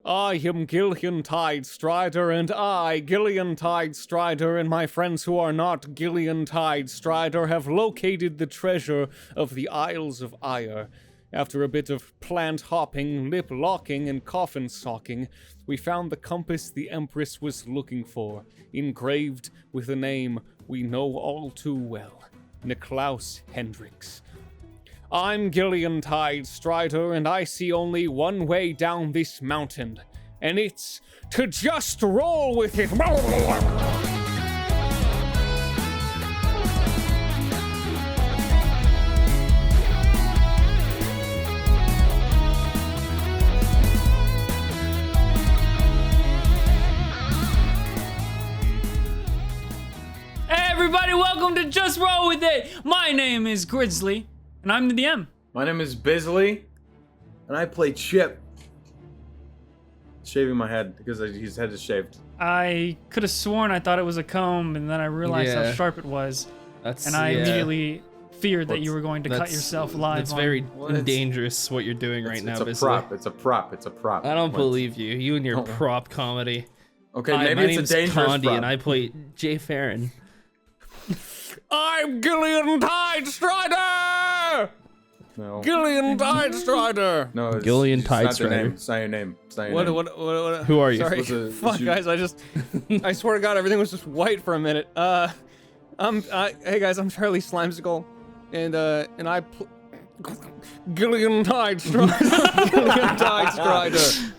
I am Gillion Tidestrider, and I, Gillion Tidestrider, and my friends who are not Gillion Tidestrider have located the treasure of the Isles of Ire. After a bit of plant hopping, lip locking, and coffin socking, we found the compass the Empress was looking for, engraved with a name we know all too well, Niklaus Hendricks. I'm Gillion Tidestrider, and I see only one way down this mountain, and it's to just roll with it. Hey everybody, welcome to Just Roll With It! My name is Grizzly, and I'm the DM. My name is Bisley, and I play Chip. Shaving my head because his head is shaved. I could have sworn I thought it was a comb, and then I realized how sharp it was. And I immediately feared that you were going to cut yourself live. That's very dangerous what you're doing right now, Bisley. It's a prop. I don't believe you. You and your prop comedy. Okay, Hi, maybe it's a dangerous Condi, prop. And I play Jay Ferin. I'm Gillion Tidestrider! No. Gillion Tidestrider! No, it's Gillion not the name. Tidestrider. It's not your name. It's not your name. What? Who are you? Sorry. Fuck, guys, I swear to God, everything was just white for a minute. Hey guys, I'm Charlie Slimesicle, and I Gillion Tidestrider. Gillion Tidestrider.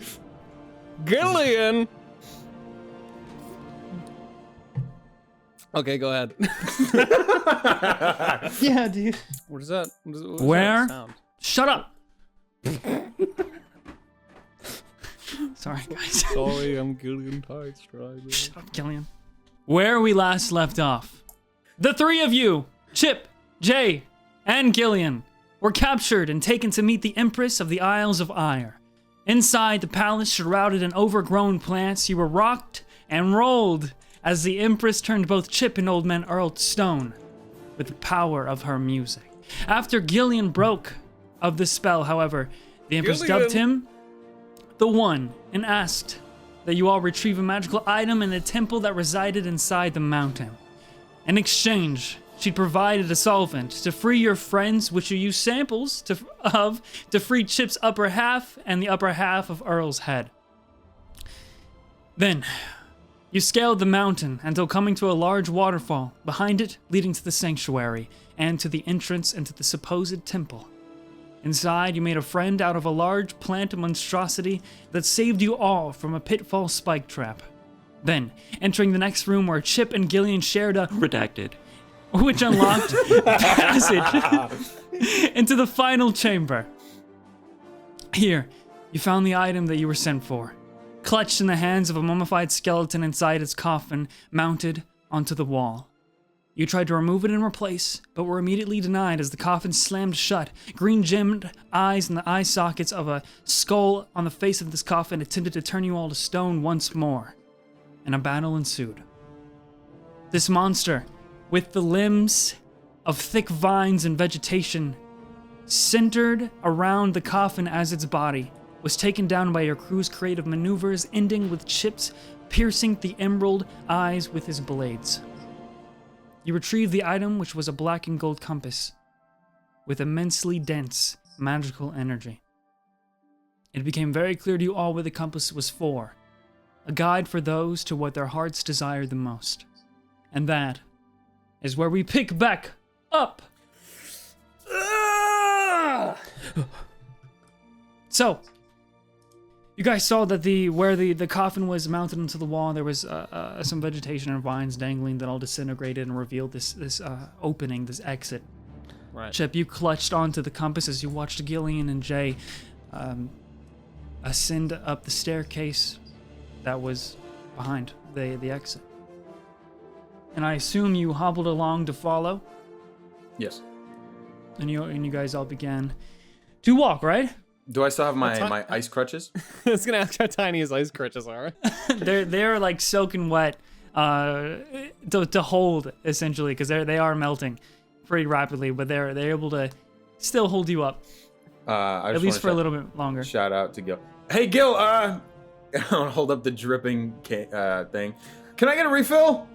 Gillion! Okay, go ahead. Yeah, dude. What is that? What is Where? that sound? Shut up! Sorry, guys. Sorry, I'm Gillion Tidestrider. Shut up, Gillian. Where we last left off, the three of you, Chip, Jay, and Gillian, were captured and taken to meet the Empress of the Isles of Ire. Inside the palace, shrouded in overgrown plants, you were rocked and rolled as the Empress turned both Chip and Old Man Earl to stone with the power of her music. After Gillian broke of the spell, however, the Empress dubbed him the One and asked that you all retrieve a magical item in a temple that resided inside the mountain. In exchange, she provided a solvent to free your friends, which you use samples to free Chip's upper half and the upper half of Earl's head. Then, you scaled the mountain until coming to a large waterfall, behind it leading to the sanctuary and to the entrance into the supposed temple. Inside, you made a friend out of a large plant monstrosity that saved you all from a pitfall spike trap. Then, entering the next room where Chip and Gillian shared a redacted, which unlocked passage into the final chamber. Here, you found the item that you were sent for, clutched in the hands of a mummified skeleton inside its coffin, mounted onto the wall. You tried to remove it and replace, but were immediately denied as the coffin slammed shut. Green-gemmed eyes in the eye sockets of a skull on the face of this coffin attempted to turn you all to stone once more, and a battle ensued. This monster, with the limbs of thick vines and vegetation, centered around the coffin as its body, was taken down by your crew's creative maneuvers, ending with Chips piercing the emerald eyes with his blades. You retrieved the item, which was a black and gold compass with immensely dense magical energy. It became very clear to you all what the compass was for, a guide for those to what their hearts desired the most. And that is where we pick back up. So, you guys saw that where the coffin was mounted into the wall, there was some vegetation and vines dangling that all disintegrated and revealed this opening, this exit. Right. Chip, you clutched onto the compass as you watched Gillian and Jay ascend up the staircase that was behind the exit. And I assume you hobbled along to follow, Yes. and you guys all began to walk, right? Do I still have my ice crutches? I was gonna ask how tiny his ice crutches are. they're like soaking wet to hold, essentially, because they are melting pretty rapidly, but they're able to still hold you up I at just least for a wanna little bit longer. shout out to Gil. Hey Gil, I'll hold up the dripping thing. Can I get a refill?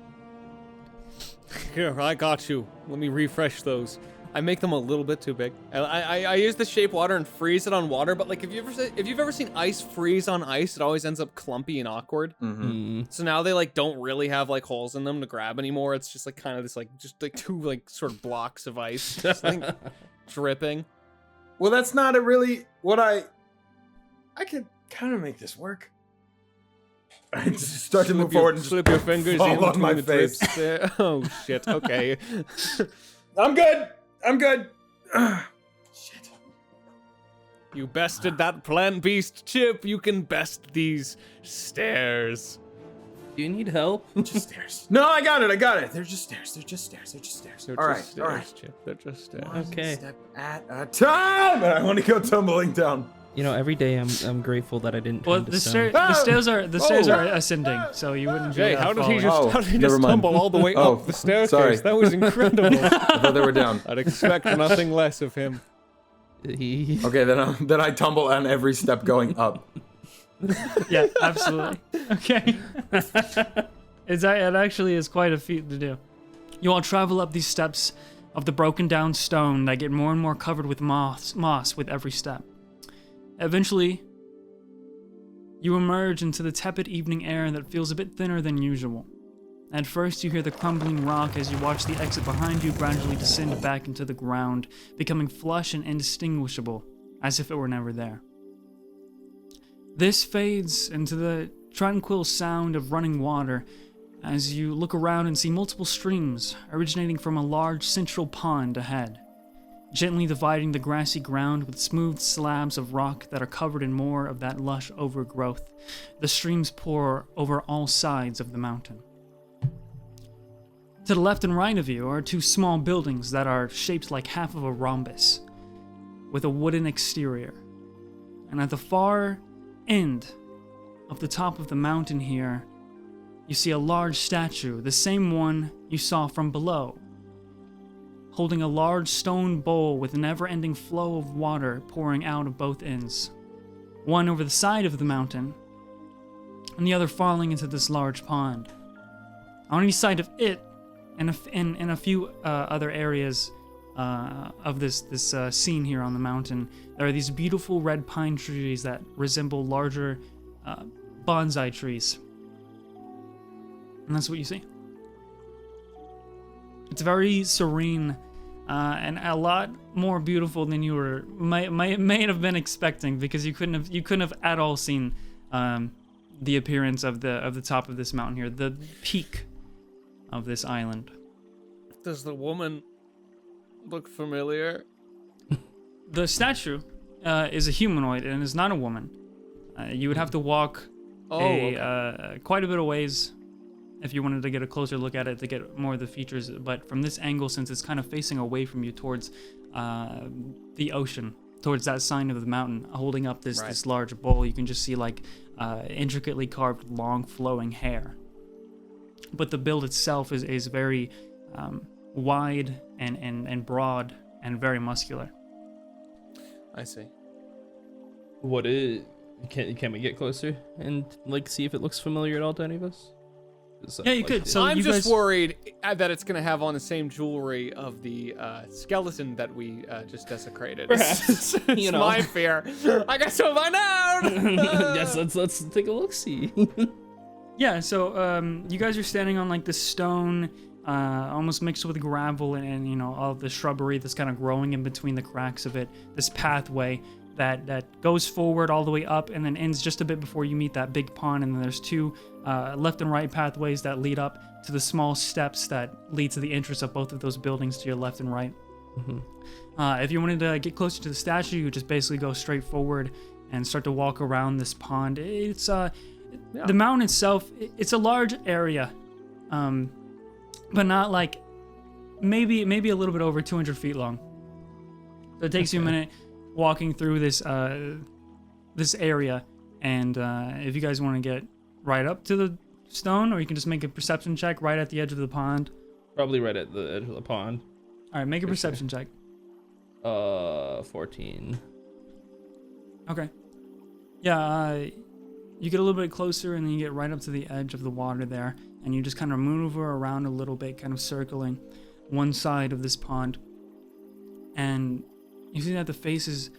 Here, I got you. Let me refresh those. I make them a little bit too big. I use the shape water and freeze it on water, but like if you've ever seen ice freeze on ice, it always ends up clumpy and awkward. So now they like don't really have like holes in them to grab anymore. It's just like kind of this like just like two like sort of blocks of ice just like dripping. Well, that's not a really what I could kind of make this work. I just start to move forward and slip just your fingers fall in on between my the face. drips there. Oh shit. Okay. I'm good. I'm good. Shit. You bested that plant beast, Chip. You can best these stairs. Do you need help? Just stairs. No, I got it. They're just stairs. They're just stairs. They're All just right. All stairs, right. Chip. They're just stairs. One Okay. step at a time. And I want to go tumbling down. You know, every day I'm grateful that I didn't. Well, turn to the stone. stairs are ascending, so you wouldn't. Jay, be how did falling. he just, Oh, how did he never just mind. tumble all the way Oh, up the staircase? sorry. That was incredible. I thought they were down. I'd expect nothing less of him. Okay, then I tumble on every step going up. Yeah, absolutely. Okay. It actually is quite a feat to do. You all travel up these steps of the broken down stone that get more and more covered with moss with every step. Eventually, you emerge into the tepid evening air that feels a bit thinner than usual. At first, you hear the crumbling rock as you watch the exit behind you gradually descend back into the ground, becoming flush and indistinguishable, as if it were never there. This fades into the tranquil sound of running water as you look around and see multiple streams originating from a large central pond ahead, gently dividing the grassy ground with smooth slabs of rock that are covered in more of that lush overgrowth. The streams pour over all sides of the mountain. To the left and right of you are two small buildings that are shaped like half of a rhombus, with a wooden exterior. And at the far end of the top of the mountain here, you see a large statue, the same one you saw from below, holding a large stone bowl with a never-ending flow of water pouring out of both ends. One over the side of the mountain, and the other falling into this large pond. On each side of it, and in a few other areas of this scene here on the mountain, there are these beautiful red pine trees that resemble larger bonsai trees. And that's what you see. It's very serene and a lot more beautiful than you were may have been expecting, because you couldn't have at all seen the appearance of the top of this mountain here, the peak of this island. Does the woman look familiar? The statue is a humanoid and is not a woman. You would have to walk quite a bit of ways if you wanted to get a closer look at it to get more of the features. But from this angle, since it's kind of facing away from you towards the ocean, towards that side of the mountain, holding up this large bowl, you can just see like intricately carved, long flowing hair. But the build itself is very wide and broad and very muscular. I see. What is? Can we get closer and like see if it looks familiar at all to any of us? Yeah, you could. So I'm you just guys... worried that it's gonna have on the same jewelry of the skeleton that we just desecrated. Perhaps. It's You know. my fear. I guess we'll find out. Yes, let's take a look. See. Yeah, so you guys are standing on like this stone, almost mixed with gravel and you know all of the shrubbery that's kind of growing in between the cracks of it. This pathway that goes forward all the way up and then ends just a bit before you meet that big pond. And then there's two left and right pathways that lead up to the small steps that lead to the entrance of both of those buildings to your left and right. Mm-hmm. If you wanted to get closer to the statue, you would just basically go straight forward and start to walk around this pond. It's the mountain itself, it's a large area, but not like maybe a little bit over 200 feet long. So it takes you a minute walking through this area, and if you guys want to get right up to the stone, or you can just make a perception check right at the edge of the pond. Probably right at the edge of the pond. All right, make a perception check. 14. Okay. Yeah, you get a little bit closer, and then you get right up to the edge of the water there, and you just kind of maneuver around a little bit, kind of circling one side of this pond. And you see that the face is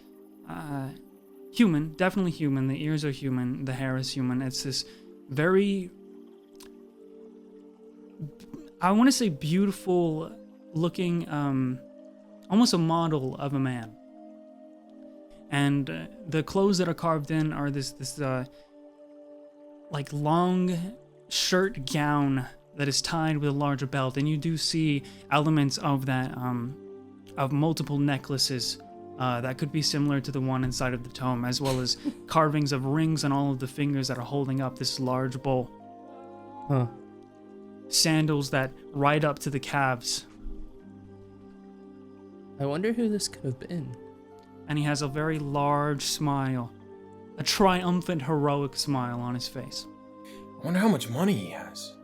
human, definitely human. The ears are human, the hair is human. It's this very, I want to say, beautiful looking, almost a model of a man. And the clothes that are carved in are this like long shirt gown that is tied with a larger belt, and you do see elements of that, of multiple necklaces that could be similar to the one inside of the tome, as well as carvings of rings on all of the fingers that are holding up this large bowl. Huh. Sandals that ride up to the calves. I wonder who this could have been. And he has a very large smile, a triumphant, heroic smile on his face. I wonder how much money he has.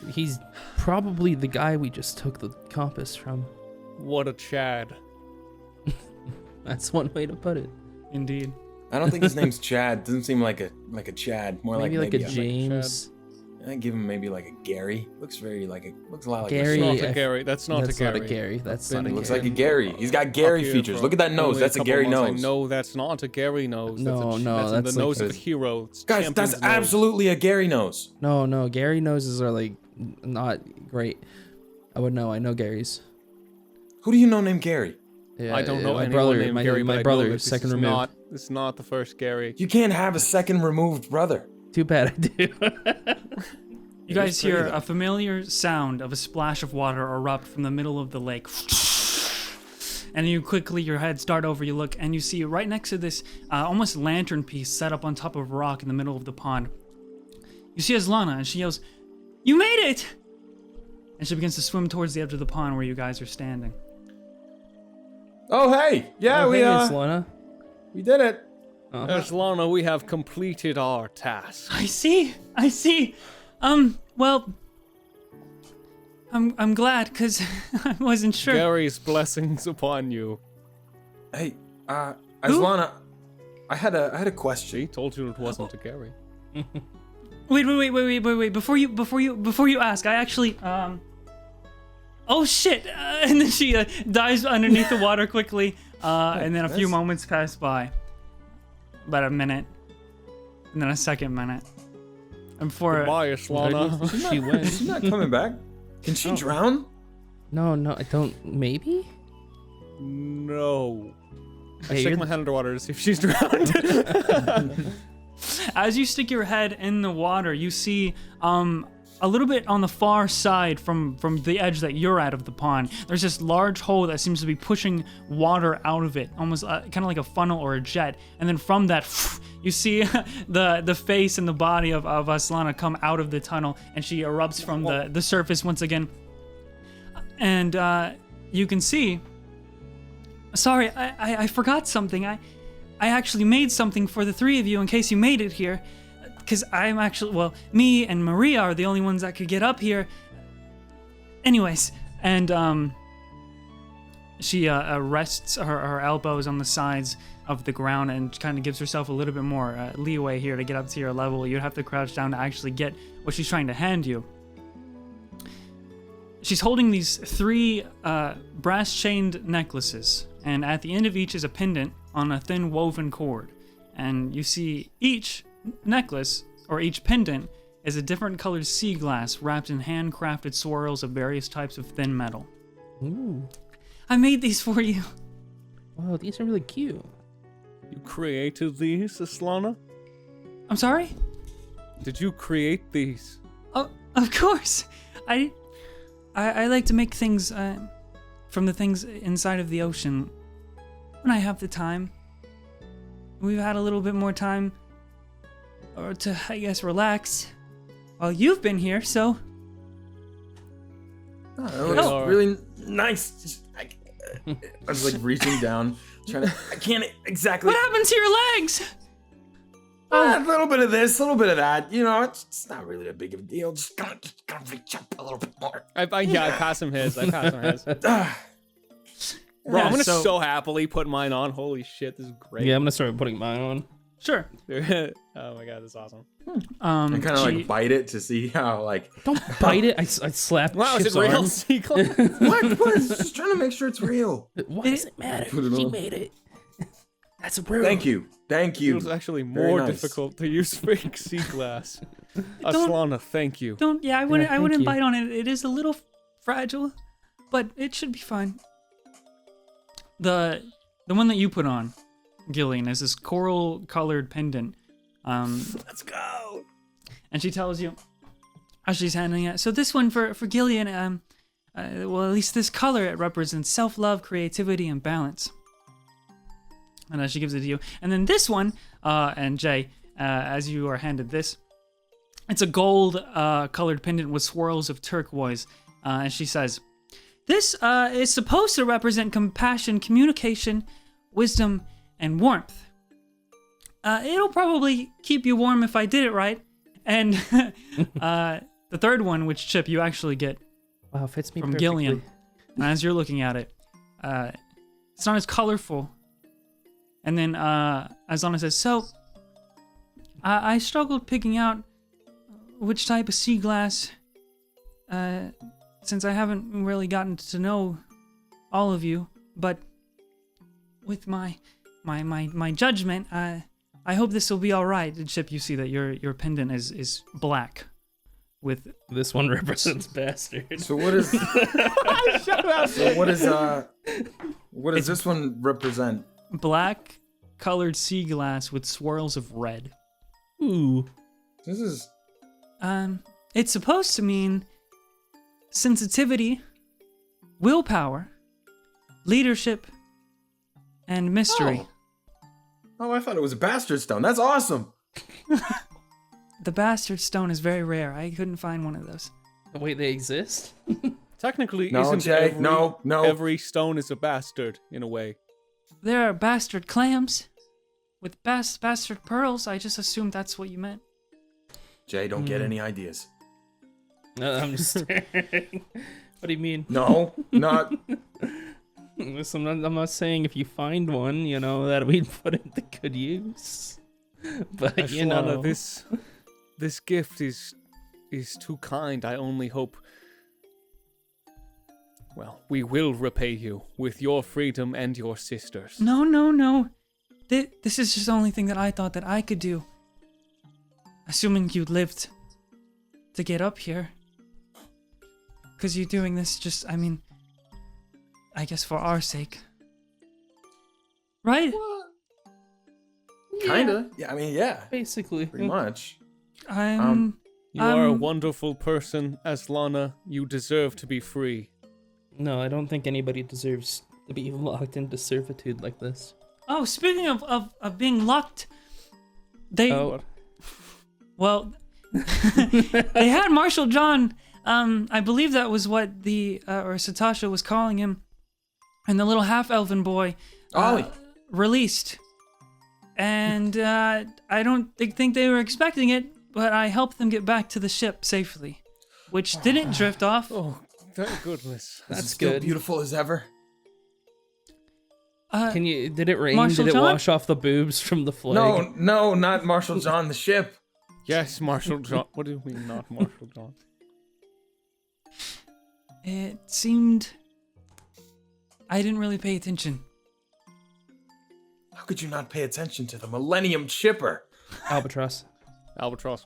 He's probably the guy we just took the compass from. What a Chad. That's one way to put it. Indeed. I don't think his name's Chad. Doesn't seem like a Chad. More Maybe like a James. I give him maybe like a Gary. Looks a lot like Gary. That's not a Gary. That's not a That's Gary. not a Gary. That's not a Looks Gary. like a Gary. He's got Gary features. Look at that nose. That's a Gary nose. No, that's not a Gary nose. No, that's the like nose of a hero. It's Guys, champion's that's nose. absolutely a Gary nose. No, Gary noses are like not great. I would know. I know Gary's. Who do you know named Gary? Yeah, I don't know my anyone brother. named My, Gary, my but I brother, know that this second is removed. It's not the first Gary. You can't have a second removed brother. Too bad I do. You guys pretty, hear though. a familiar sound of a splash of water erupt from the middle of the lake. And you quickly, your head start over, you look, and you see right next to this almost lantern piece set up on top of a rock in the middle of the pond. You see Aslana, and she yells, "You made it!" And she begins to swim towards the edge of the pond where you guys are standing. Oh hey, yeah, Hey, Miss Lana. we did it. Lana, we have completed our task. I see. Well, I'm glad, because I wasn't sure. Gary's blessings upon you. Hey, Aslana, I had a question. She told you it wasn't a Gary. Wait. Before you ask, I actually, oh shit! And then she dives underneath the water quickly, and then a few moments pass by. About a minute, and then a second minute. And before Goodbye, Aslana. She went. She's not coming back. Can she drown? No, I don't. Maybe. No. I Hey, stick you're- my head underwater to see if she's drowned. as you stick your head in the water, you see a little bit on the far side from the edge that you're at of the pond, there's this large hole that seems to be pushing water out of it, almost kind of like a funnel or a jet. And then from that, you see the face and the body of Aslana come out of the tunnel, and she erupts from the surface once again. And you can see... Sorry, I forgot something. I actually made something for the three of you in case you made it here. Because I'm actually, well, me and Maria are the only ones that could get up here. Anyways, and she rests her elbows on the sides of the ground and kind of gives herself a little bit more leeway here to get up to your level. You'd have to crouch down to actually get what she's trying to hand you. She's holding these three brass-chained necklaces, and at the end of each is a pendant on a thin woven cord. And you see each necklace, or each pendant, is a different colored sea glass wrapped in handcrafted swirls of various types of thin metal. Ooh. I made these for you. Wow, these are really cute. You created these, Aslana? I'm sorry? Did you create these? Oh, of course. I like to make things from the things inside of the ocean when I have the time. We've had a little bit more time or to, I guess, relax while you've been here, so... Oh, that looks really nice. Just, I was like reaching down, trying to. I can't exactly. What happened to your legs? A little bit of this, a little bit of that. You know, it's not really a big of a deal. Just gotta reach up a little bit more. I pass him his. I pass him his. Ah, Bro, I'm gonna so happily put mine on. Holy shit, this is great. Yeah, I'm gonna start putting mine on. Sure. Oh my god, that's awesome. I kind of she- like bite it to see how like. Don't bite it. I slapped Wow, is Chip's it real, arm. Seaglass? What? Just trying to make sure it's real. Why does it matter? Put it She on. made it. That's a real. Thank you. It was actually Very more nice. difficult to use fake sea glass. Aslana, thank you. Don't. Yeah, I wouldn't. I thank wouldn't you. bite on it. It is a little fragile, but it should be fine. The one that you put on, Gillian, is this coral-colored pendant. Let's go. And she tells you, as she's handing it, so this one for Gillian, well, at least this color, it represents self-love, creativity, and balance. And as she gives it to you. And then this one, and Jay, as you are handed this, it's a gold colored pendant with swirls of turquoise. And she says, this is supposed to represent compassion, communication, wisdom, and warmth. It'll probably keep you warm if I did it right. And the third one, which Chip you actually get Wow, fits me from perfectly. Gillian, and as you're looking at it, it's not as colorful. And then Azana says, so I struggled picking out which type of sea glass, since I haven't really gotten to know all of you, but with my judgment, I hope this will be all right. And Chip, you see that your pendant is black, with This one represents bastard. So what is? Shut up. So what is? What does this one represent? black colored sea glass with swirls of red. Ooh. This is. It's supposed to mean sensitivity, willpower, leadership, and mystery. Oh, I thought it was a bastard stone. That's awesome. The bastard stone is very rare. I couldn't find one of those. Wait, they exist? Technically, No, isn't Jay, no. every stone is a bastard in a way? There are bastard clams with bastard pearls. I just assumed that's what you meant. Jay, don't get any ideas. No, I'm just staring. What do you mean? No, not. Listen, I'm not saying if you find one, you know, that we'd put it to good use. But, you Aslana, know. this gift is too kind. I only hope. Well, we will repay you with your freedom and your sister's. No. This is just the only thing that I thought that I could do. Assuming you lived to get up here. Because you're doing this just, I guess for our sake. Right? Kinda. Yeah, yeah. Basically. Pretty much. You are a wonderful person, Aslana. You deserve to be free. No, I don't think anybody deserves to be locked into servitude like this. Oh, speaking of being locked, they... Oh, Well, they had Marshal John. I believe that was what or Satasha was calling him, and the little half-elven boy, Ollie. released. And I don't think they were expecting it, but I helped them get back to the ship safely, which didn't drift off. Oh, thank goodness. This is that's still good. beautiful as ever. Did it rain? Marshal Did it John? wash off the boobs from the flag? No, not Marshal John, the ship. Yes, Marshal John. What do you mean, not Marshal John? It seemed I didn't really pay attention. How could you not pay attention to the Millennium Chipper? Albatross. Albatross.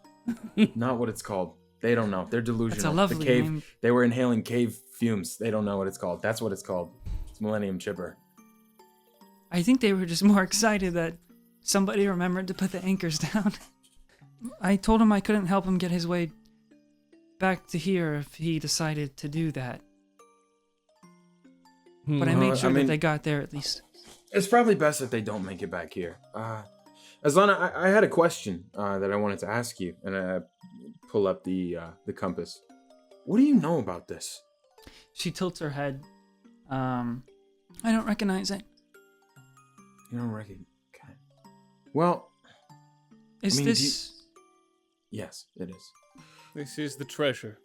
Not what it's called. They don't know. They're delusional. That's a lovely the cave, name. They were inhaling cave fumes. They don't know what it's called. That's what it's called. It's Millennium Chipper. I think they were just more excited that somebody remembered to put the anchors down. I told him I couldn't help him get his way back to here if he decided to do that. But I made sure that they got there at least. It's probably best that they don't make it back here. Aslana, I had a question that I wanted to ask you, and I pull up the compass. What do you know about this? She tilts her head. I don't recognize it. You don't reckon? Okay. Well, Is I mean, this... yes, it is. This is the treasure.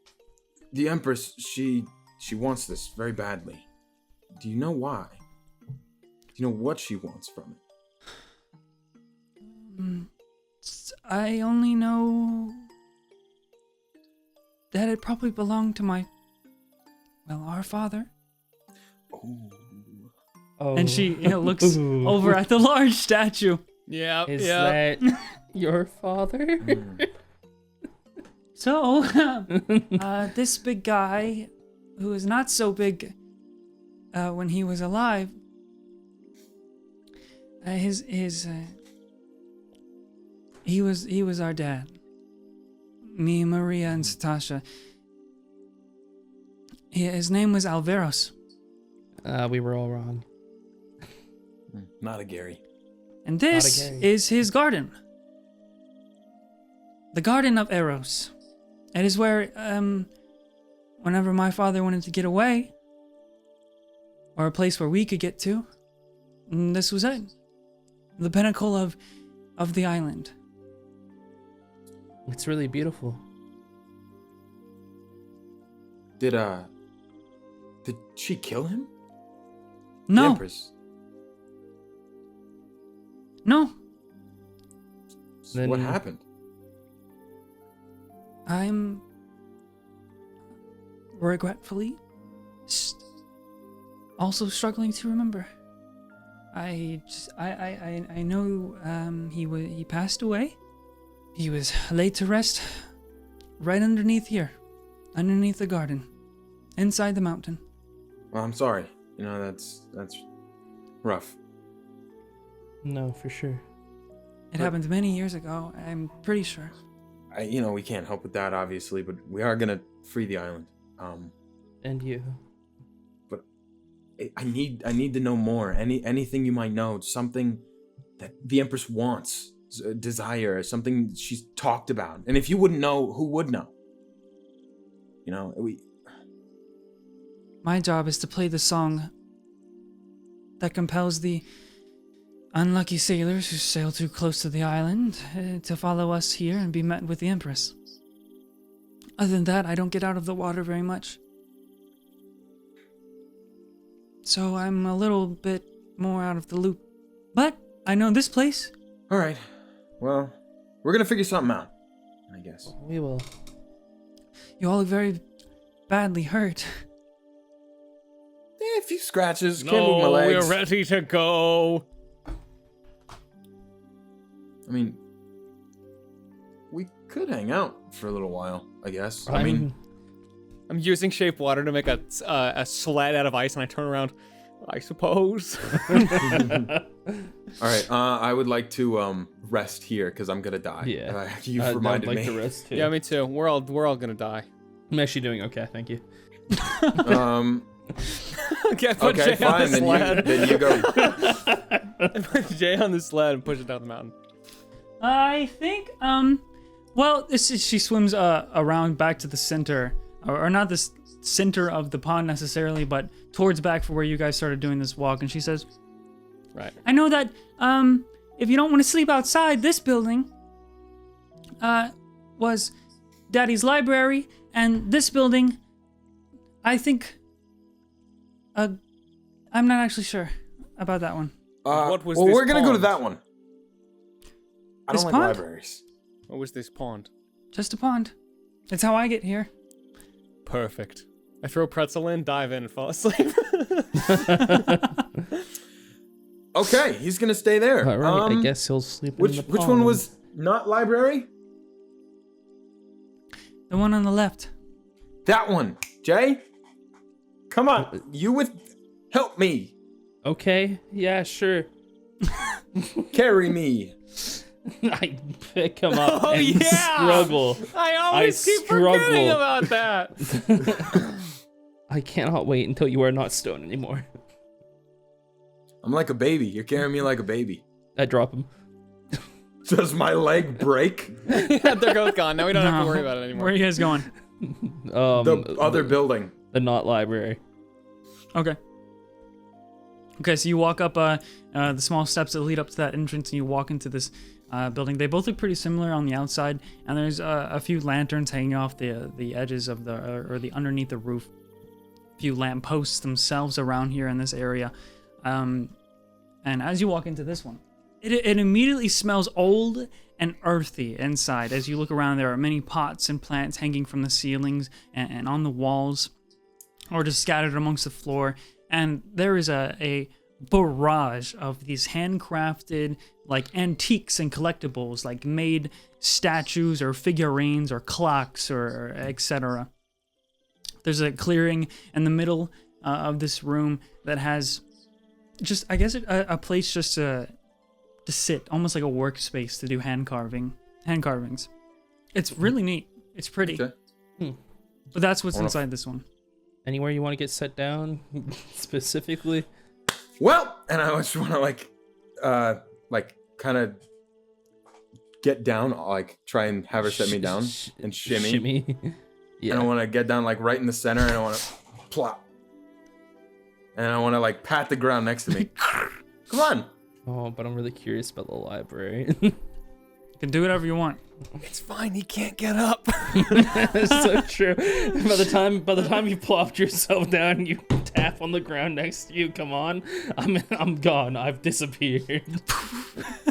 The Empress, she wants this very badly. Do you know why? Do you know what she wants from it? I only know that it probably belonged to our father. Oh. And she looks over at the large statue. Yeah. Is that your father? So, this big guy, who was not so big when he was alive, he was our dad. Me, Maria, and Satasha. His name was Alveros. We were all wrong. Not a Gary. And this is his garden. The Garden of Eros. It is where, whenever my father wanted to get away, or a place where we could get to, this was it. The pinnacle of the island. It's really beautiful. Did she kill him? The No, Empress? no. So what happened? I'm regretfully also struggling to remember. I know he passed away. He was laid to rest right underneath here, underneath the garden, inside the mountain. Well, I'm sorry. You know, that's rough. No, for sure. It happened many years ago, I'm pretty sure. We can't help with that, obviously, but we are gonna free the island. And you. But I need to know more. Anything you might know, something that the Empress wants, a desire, something she's talked about. And if you wouldn't know, who would know? My job is to play the song that compels the unlucky sailors who sail too close to the island to follow us here and be met with the Empress. Other than that, I don't get out of the water very much. So I'm a little bit more out of the loop. But I know this place. All right. Well, we're gonna figure something out, I guess. We will. You all look very badly hurt. A few scratches. Can't move my No, legs. we're ready to go. I mean, we could hang out for a little while, I guess. I'm using shape water to make a sled out of ice, and I turn around. I suppose. All right. I would like to rest here because I'm gonna die. Yeah. You've I'd reminded like me. to rest too. Yeah, me too. We're all gonna die. I'm actually doing okay, thank you. Okay, put Okay, Jay on fine. the sled. Then you go. Put Jay on the sled and push it down the mountain. I think, she swims around back to the center, or not the center of the pond necessarily, but towards back for where you guys started doing this walk, and she says, Right. I know that, if you don't want to sleep outside, this building, was Daddy's library, and this building, I think, I'm not actually sure about that one. What was well, this we're gonna go to pond? that one. I This don't pond? like libraries. What was this pond? Just a pond. That's how I get here. Perfect. I throw pretzel in, dive in, and fall asleep. Okay, he's gonna stay there. All right, I guess he'll sleep in the Which one pond. was not library? The one on the left. That one. Jay, come on. Help me. Okay, yeah, sure. Carry me. I pick him up Oh, and yeah! struggle. I always keep struggle. forgetting about that. I cannot wait until you are not stone anymore. I'm like a baby. You're carrying me like a baby. I drop him. Does my leg break? Yeah, they're both gone. Now we don't have to No. worry about it anymore. Where are you guys going? The other building. The not library. Okay. Okay, so you walk up the small steps that lead up to that entrance, and you walk into this building. They both look pretty similar on the outside, and there's a few lanterns hanging off the edges of the underneath the roof. A few lampposts themselves around here in this area. And as you walk into this one, it immediately smells old and earthy inside. As you look around, there are many pots and plants hanging from the ceilings and on the walls, or just scattered amongst the floor. And there is a barrage of these handcrafted, like, antiques and collectibles, like made statues or figurines or clocks or etc. There's a clearing in the middle of this room that has just, I guess, a place just to sit, almost like a workspace to do hand carvings. It's really neat. It's pretty. Okay. But that's what's inside this one. Anywhere you want to get set down specifically? Well, and I just want to like kind of get down, like try and have her set me down and shimmy. Yeah. And I want to get down like right in the center, and I want to plop. And I want to like pat the ground next to me. Come on. Oh, but I'm really curious about the library. You can do whatever you want. It's fine. He can't get up. That's so true. By the time you plopped yourself down, and you tap on the ground next to you. Come on, I'm gone. I've disappeared.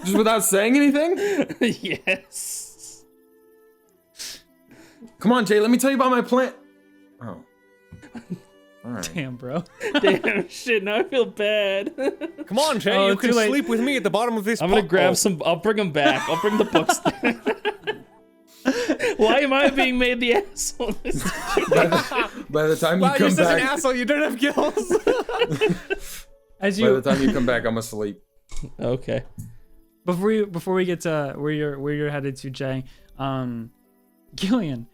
Just without saying anything? Yes. Come on, Jay. Let me tell you about my plan. Oh. All right. Damn, bro. Damn shit. Now I feel bad. Come on, Jay. Oh, you can too late. sleep with me at the bottom of this. I'm gonna pot. grab Oh. some. I'll bring them back. I'll bring the books. Why am I being made the asshole? By the time you Wow, you're come such an back, asshole. You don't have gills. As by the you time you come back, I'm asleep. Okay. before we get to where you're headed to, Jay, Gillion,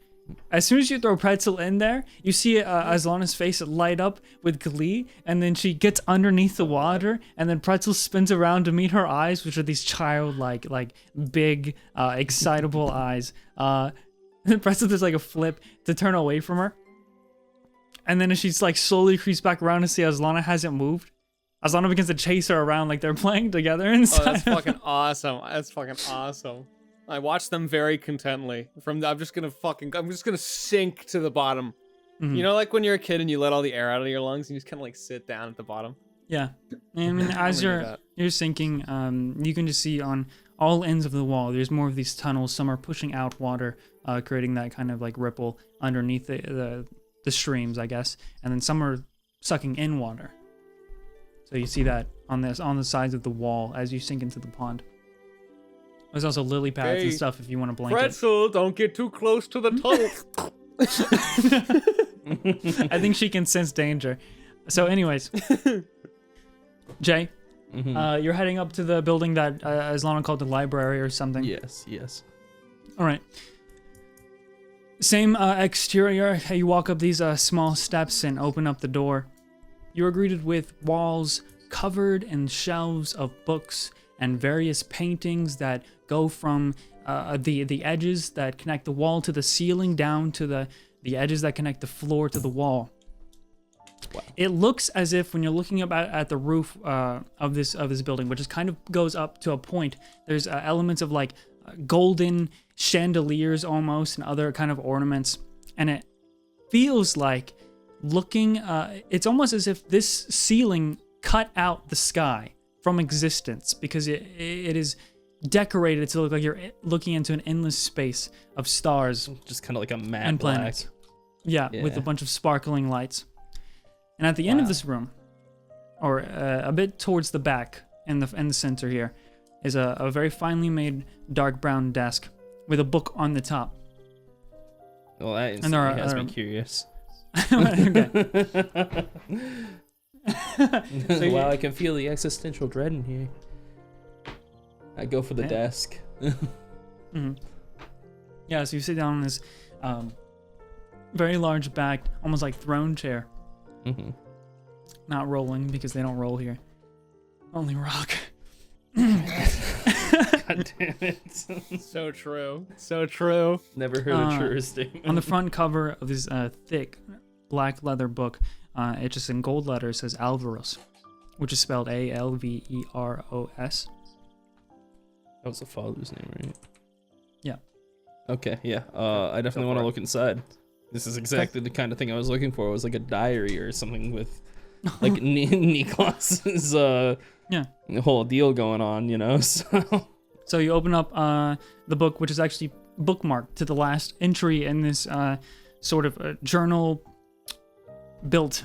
as soon as you throw Pretzel in there, you see Azlana's face light up with glee, and then she gets underneath the water, and then Pretzel spins around to meet her eyes, which are these childlike, like big, excitable eyes. Then Pretzel does like a flip to turn away from her, and then as she's like slowly creeps back around to see Azlana hasn't moved, Azlana begins to chase her around like they're playing together Oh, inside. that's fucking awesome. That's fucking awesome. I watch them very contently. I'm just gonna sink to the bottom. Mhm. You know, like when you're a kid and you let all the air out of your lungs and you just kind of like sit down at the bottom. Yeah, I mean, as I'm gonna do you're sinking, you can just see on all ends of the wall, there's more of these tunnels. Some are pushing out water, creating that kind of like ripple underneath the streams, I guess, and then some are sucking in water. So you see that on the sides of the wall as you sink into the pond. There's also lily pads and Hey, stuff if you want to blanket. Pretzel, don't get too close to the tunnel. I think she can sense danger. So, anyways, Jay, you're heading up to the building that Azlana called the library or something. Yes. All right. Same exterior. You walk up these small steps and open up the door. You are greeted with walls covered in shelves of books and various paintings that go from the edges that connect the wall to the ceiling down to the edges that connect the floor to the wall. Wow. It looks as if when you're looking up at the roof of this building, which is kind of goes up to a point, there's elements of like golden chandeliers almost and other kind of ornaments, and it feels like looking. It's almost as if this ceiling cut out the sky from existence because it is decorated to look like you're looking into an endless space of stars Just kind of like a matte and black. planets. Yeah, with Yeah. a bunch of sparkling lights. And at the end of this room, or a bit towards the back in the center here, is a very finely made dark brown desk with a book on the top. Well, that And there instantly has me are- curious. Okay. Wow, I can feel the existential dread in here. I go for the Yeah. desk. Mhm. Yeah, so you sit down on this very large backed, almost like throne chair. Mm-hmm. Not rolling because they don't roll here. Only rock. God damn it. So true. So true. Never heard a truer statement. On the front cover of this thick black leather book, it just in gold letters says Alvaros, which is spelled Alveros. That was the father's name, right? Yeah. Okay, yeah. I definitely want to look inside. This is exactly the kind of thing I was looking for. It was like a diary or something with like Niklas's Yeah. whole deal going on, you know? So So you open up the book, which is actually bookmarked to the last entry in this sort of a journal-built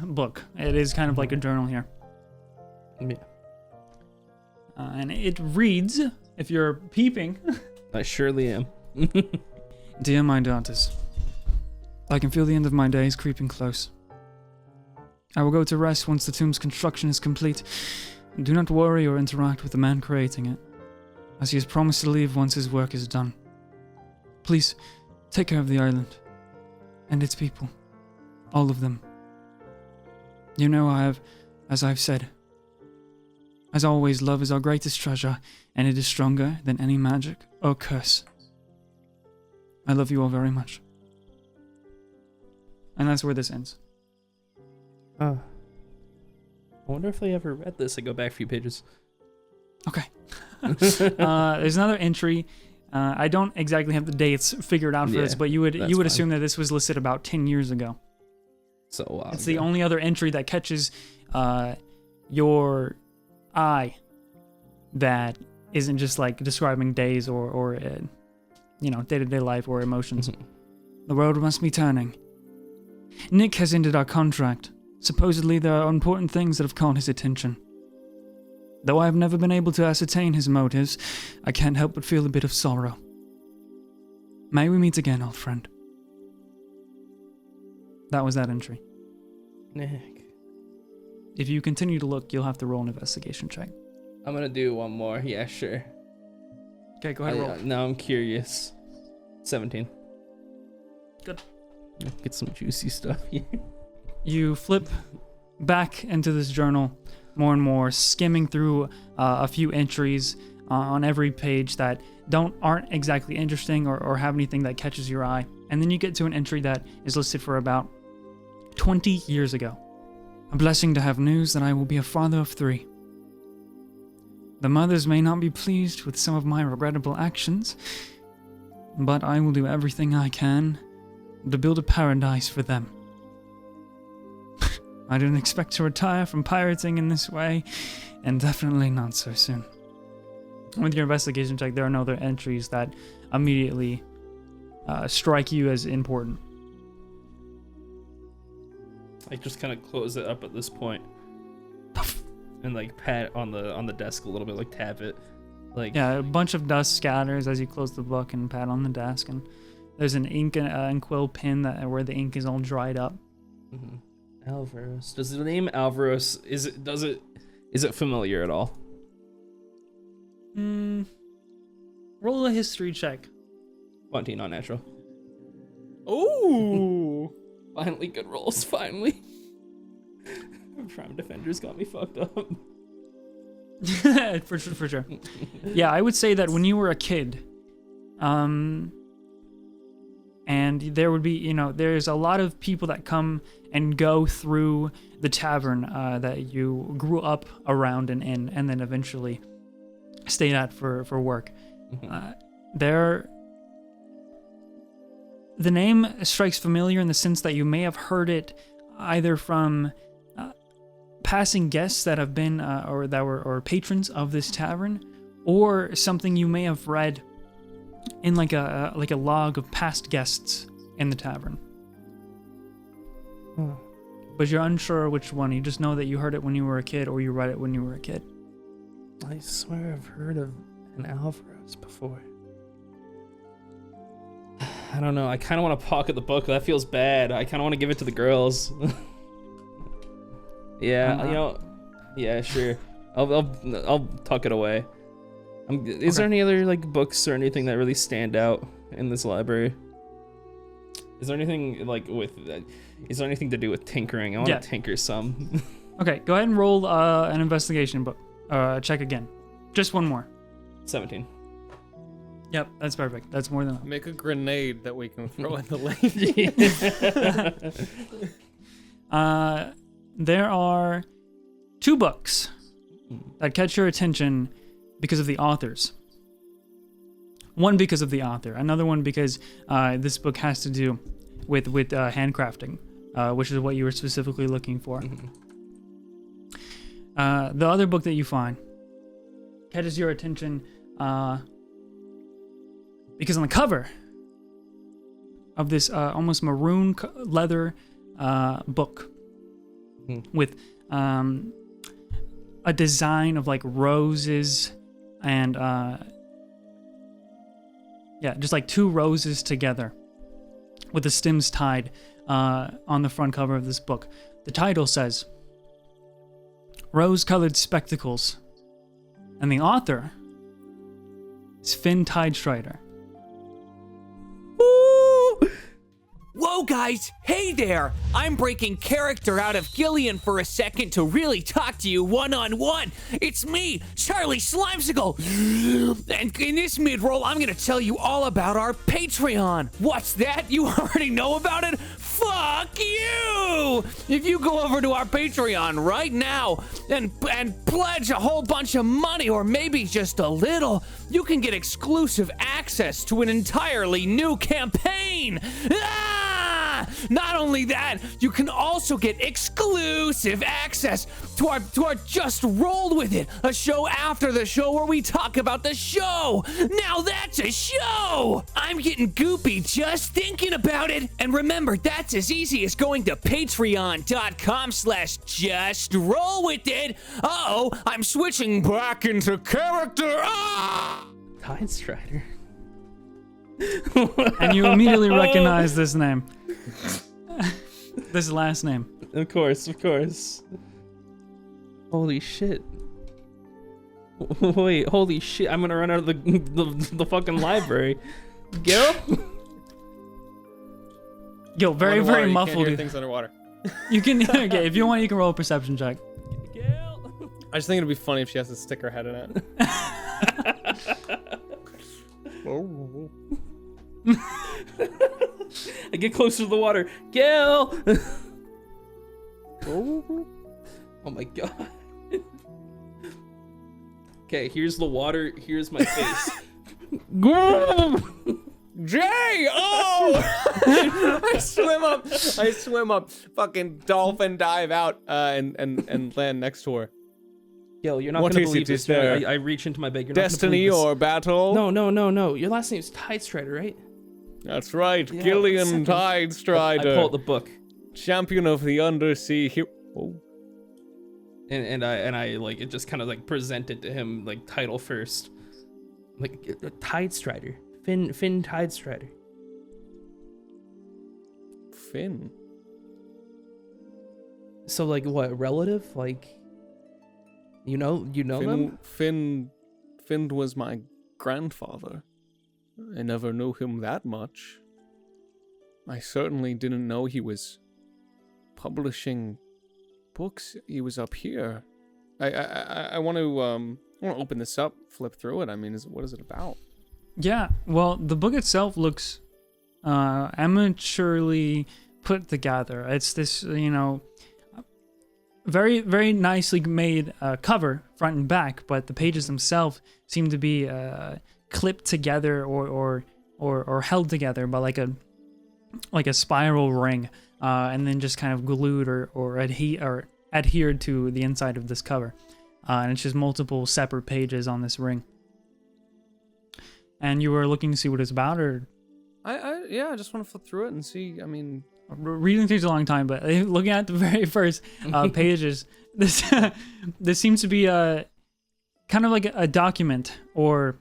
book. It is kind of like a journal here. Yeah. And it reads, if you're peeping... I surely am. Dear my daughters, I can feel the end of my days creeping close. I will go to rest once the tomb's construction is complete. Do not worry or interact with the man creating it, as he has promised to leave once his work is done. Please, take care of the island, and its people. All of them. You know as I've said, as always, love is our greatest treasure, and it is stronger than any magic or curse. I love you all very much. And that's where this ends. I wonder if they ever read this. I go back a few pages. Okay. There's another entry. I don't exactly have the dates figured out for this, but you would assume that this was listed about 10 years ago. So it's the only other entry that catches your eye that isn't just like describing days or day-to-day life or emotions. The world must be turning. Nick has ended our contract. Supposedly there are important things that have caught his attention. Though I have never been able to ascertain his motives, I can't help but feel a bit of sorrow. May we meet again, old friend. That was that entry. Nick. If you continue to look, you'll have to roll an investigation check. I'm gonna do one more. Yeah, sure. Okay, go ahead and roll. Now I'm curious. 17. Good. Get some juicy stuff here. You flip back into this journal more and more, skimming through a few entries on every page that aren't exactly interesting or have anything that catches your eye. And then you get to an entry that is listed for about 20 years ago. A blessing to have news that I will be a father of 3. The mothers may not be pleased with some of my regrettable actions, but I will do everything I can to build a paradise for them. I didn't expect to retire from pirating in this way, and definitely not so soon. With your investigation check, there are no other entries that immediately strike you as important. I just kind of close it up at this point, and like pat on the desk a little bit, like tap it. Like yeah, a bunch of dust scatters as you close the book and pat on the desk, and there's an ink and quill pen where the ink is all dried up. Mm-hmm. Alvaros. Does the name Alvaros is it familiar at all? Roll a history check. 20, not natural. Ooh. Finally, good rolls. Finally. Prime Defenders got me fucked up. for sure. Yeah, I would say that when you were a kid, and there would be, there's a lot of people that come and go through the tavern that you grew up around and in, and then eventually stayed at for work. Mm-hmm. The name strikes familiar in the sense that you may have heard it either from passing guests that have been or patrons of this tavern, or something you may have read in like a log of past guests in the tavern. But you're unsure which one. You just know that you heard it when you were a kid, or you read it when you were a kid. I swear I've heard of an Alvaros before. I don't know. I kind of want to pocket the book. That feels bad. I kind of want to give it to the girls. Yeah, yeah, sure. I'll tuck it away. Is there any other like books or anything that really stand out in this library? Is there anything like is there anything to do with tinkering? I want to tinker some. Okay, go ahead and roll an investigation book. Check again. Just one more. 17. Yep, that's perfect. That's more than enough. Make a grenade that we can throw in the lake. There are 2 books that catch your attention because of the authors. One because of the author. Another one because this book has to do with handcrafting, which is what you were specifically looking for. Mm-hmm. The other book that you find catches your attention Because on the cover of this almost maroon leather book with a design of like roses and just like two roses together with the stems tied on the front cover of this book. The title says Rose-Colored Spectacles, and the author is Finn Tidestrider. Whoa, guys! Hey there! I'm breaking character out of Gillion for a second to really talk to you one-on-one. It's me, Charlie Slimesicle! And in this mid-roll, I'm gonna tell you all about our Patreon. What's that? You already know about it? Fuck you! If you go over to our Patreon right now and pledge a whole bunch of money, or maybe just a little, you can get exclusive access to an entirely new campaign! Not only that, you can also get exclusive access to our Just Rolled With It, a show after the show where we talk about the show. Now that's a show! I'm getting goopy just thinking about it. And remember, that's as easy as going to patreon.com/justrollwithit. Uh-oh, I'm switching back into character. Tidestrider. And you immediately recognize this name. This last name. Of course. Holy shit. Wait, holy shit. I'm gonna run out of the fucking library. Gil? Gil, very, Underwater, very you muffled. can't hear things underwater. You can, okay, if you want, you can roll a perception check. Gil? I just think it'd be funny if she has to stick her head in it. I get closer to the water. Gil! Oh my god. Okay, here's the water. Here's my face. Jay! Oh! I swim up, fucking dolphin dive out, and land next to her. Gil, you're not What gonna is believe it? this. Is there I reach into my bag. You're Destiny not gonna or battle? believe this. No. Your last name is Tidestrider, right? That's right, Yeah, Gillion second. Tidestrider. I pull out the book. Champion of the undersea hero. Oh. And I like it just kind of like presented to him like title first. Like Tidestrider. Finn Tidestrider. Finn. So like what, relative? Like you know them? Finn was my grandfather. I never knew him that much. I certainly didn't know he was publishing books. He was up here. I want to open this up, flip through it. I mean, what is it about? Yeah, well, the book itself looks amateurly put together. It's this, very, very nicely made cover, front and back, but the pages themselves seem to be clipped together or held together by like a spiral ring, and then just kind of glued or adhered to the inside of this cover. And it's just multiple separate pages on this ring. And you were looking to see what it's about, or? I just want to flip through it and see. I mean, reading takes a long time, but looking at the very first pages, this seems to be a kind of like a document or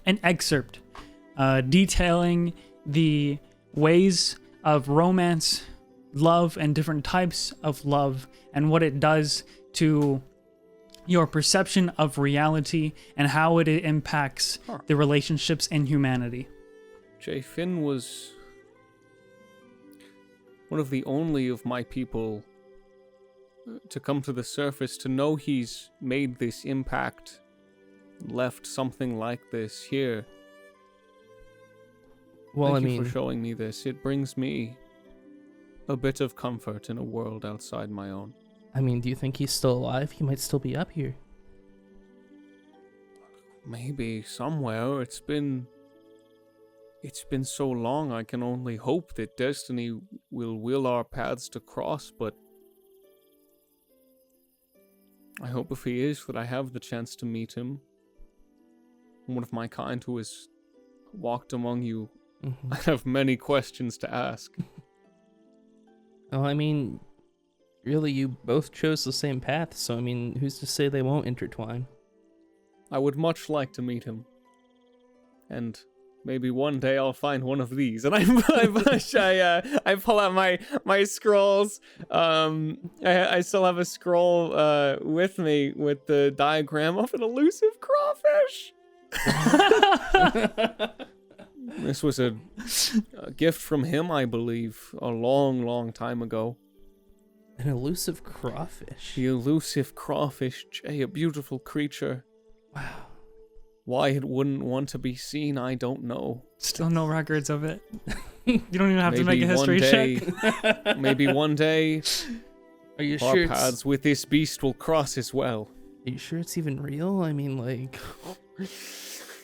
an excerpt detailing the ways of romance, love, and different types of love, and what it does to your perception of reality and how it impacts the relationships in humanity. Jay Finn was one of the only of my people to come to the surface, to know he's made this impact, left something like this here. Well, Thank you for showing me this. It brings me a bit of comfort in a world outside my own. I mean, do you think he's still alive? He might still be up here. Maybe somewhere. It's been so long. I can only hope that destiny will will our paths to cross, but I hope if he is that I have the chance to meet him. One of my kind who has walked among you, Mhm. I have many questions to ask. Well, I mean, really, you both chose the same path, so I mean, who's to say they won't intertwine? I would much like to meet him. And maybe one day I'll find one of these. And I pull out my scrolls. I still have a scroll with me with the diagram of an elusive crawfish. This was a gift from him, I believe, a long, long time ago. An elusive crawfish. The elusive crawfish, Jay, a beautiful creature. Wow. Why it wouldn't want to be seen, I don't know. Still no records of it. You don't even have to make Maybe a one history day, check. maybe one day, Are you our sure? paths with this beast will cross as well. Are you sure it's even real? I mean, like.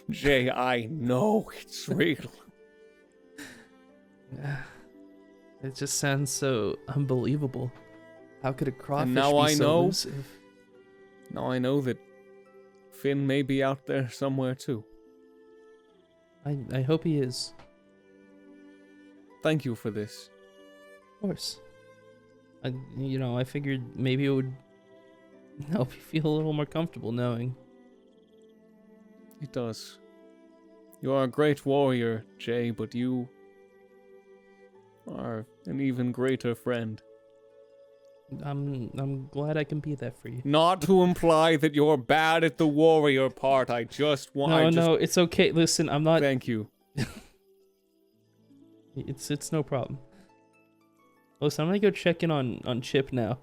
Jay, I know it's real. It just sounds so unbelievable. How could a crawfish now be I so know. elusive? Now I know that Finn may be out there somewhere too. I hope he is. Thank you for this. Of course. I figured maybe it would help you feel a little more comfortable knowing. It does. You are a great warrior, Jay, but you are an even greater friend. I'm glad I can be that for you. Not to imply that you're bad at the warrior part. I just want. No, it's okay. Listen, I'm not. Thank you. It's no problem. Listen, I'm gonna go check in on Chip now.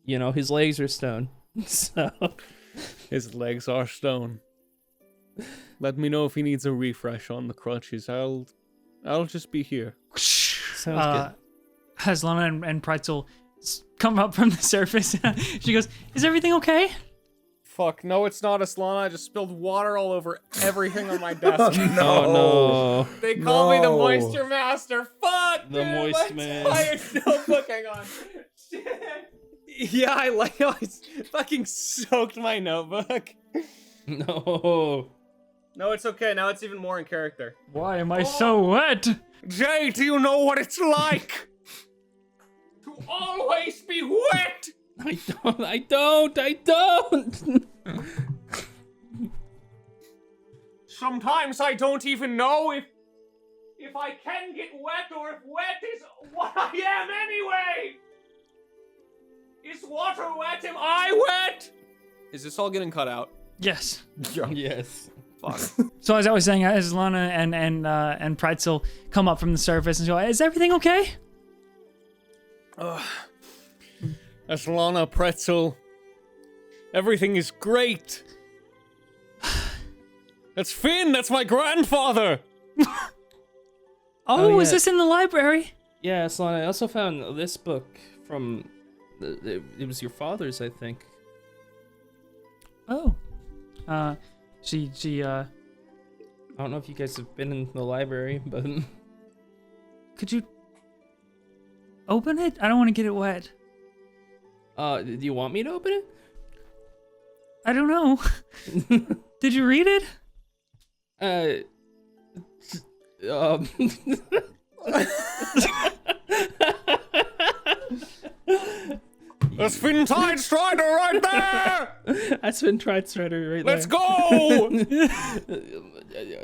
His legs are stone, so His legs are stone. Let me know if he needs a refresh on the crutches. I'll just be here. sounds As Lana and Pretzel come up from the surface, she goes, "Is everything okay?" Fuck, no, it's not Aslana. I just spilled water all over everything on my desk. good. Oh no! They call me the No. moisture master. Fuck, The dude, moist my man. entire notebook, hang on. Shit. Yeah, I fucking soaked my notebook. No. No, it's okay. Now it's even more in character. Why am I so wet? Jay, do you know what it's like to always be wet? I don't. Sometimes I don't even know if I can get wet or if wet is what I am anyway. Is water wet? Am I wet? Is this all getting cut out? Yes. Yes. Fuck. So as I was saying, as Lana and Pretzel come up from the surface and go, "Is everything okay?" That's Lana Pretzel. Everything is great. That's Finn. That's my grandfather. Oh, yeah. is this in the library? Yeah, Solana, I also found this book from. It was your father's, I think. Oh. She I don't know if you guys have been in the library, but could you open it? I don't want to get it wet. do you want me to open it? I don't know. Did you read it? That's Finn Tidestrider right there. That's been Tidestrider right Let's there. go.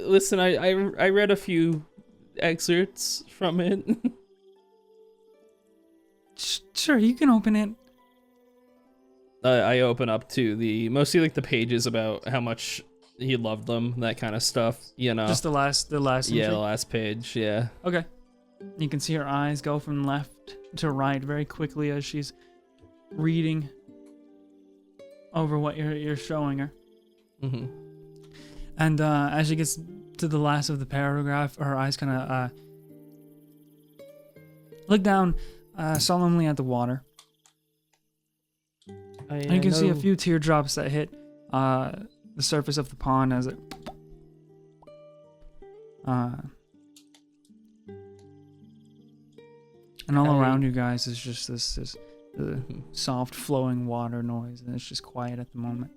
Listen, I read a few excerpts from it. Sure, you can open it. I open up to mostly like the pages about how much he loved them, that kind of stuff, you know. Just the last yeah, entry? the last page, yeah. Okay. You can see her eyes go from left to right very quickly as she's reading over what you're showing her. Mm-hmm. And as she gets to the last of the paragraph, her eyes kind of look down solemnly at the water. And you can see a few teardrops that hit the surface of the pond as it and all around you guys is just this soft flowing water noise, and it's just quiet at the moment.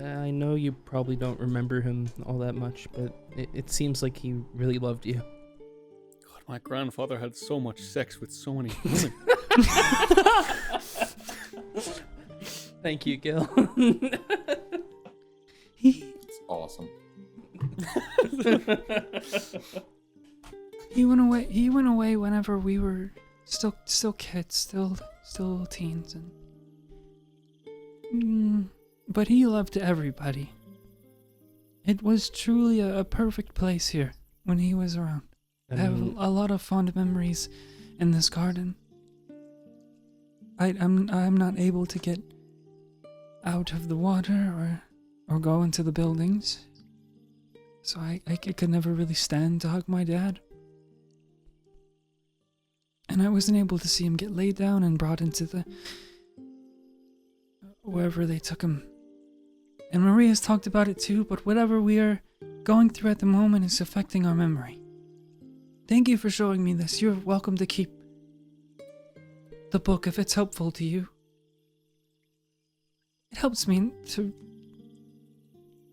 I know you probably don't remember him all that much, but it seems like he really loved you. God, my grandfather had so much sex with so many women. Thank you, Gil. It's awesome. He went away. He went away whenever we were still kids, still teens, and but he loved everybody. It was truly a perfect place here when he was around. I have a lot of fond memories in this garden. I'm not able to get out of the water or go into the buildings, so I could never really stand to hug my dad. And I wasn't able to see him get laid down and brought into the wherever they took him. And Maria's talked about it too, but whatever we are going through at the moment is affecting our memory. Thank you for showing me this. You're welcome to keep the book if it's helpful to you. It helps me to...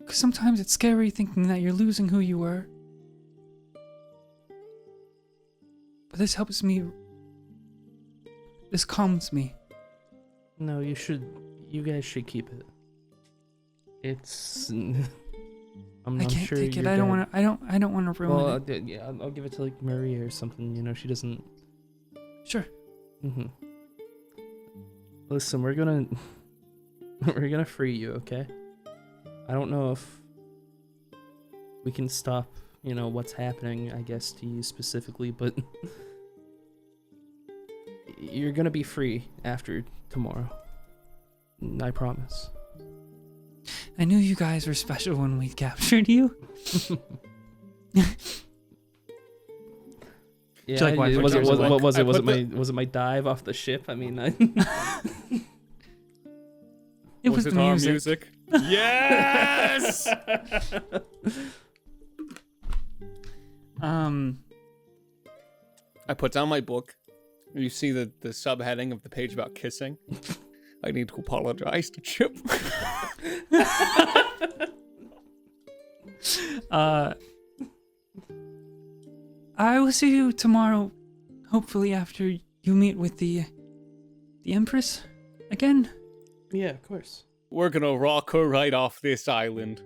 because sometimes it's scary thinking that you're losing who you were. But this helps me... this calms me. No, you guys should keep it. It's... I'm I can't sure take it. your I don't dad- want to. I don't want to ruin Well, it. yeah, I'll give it to like Maria or something. You know, she doesn't. Sure. Mm-hmm. Listen, we're gonna free you, okay? I don't know if we can stop, you know, what's happening, I guess, to you specifically, but you're gonna be free after tomorrow. I promise. I knew you guys were special when we captured you. Yeah, like, why- was it what was I it was put was it my dive off the ship? I mean, It was the our music. Yes! I put down my book. You see the subheading of the page about kissing. I need to apologize to Chip. I will see you tomorrow, hopefully after you meet with the Empress again. yeah, of course. We're gonna rock her right off this island.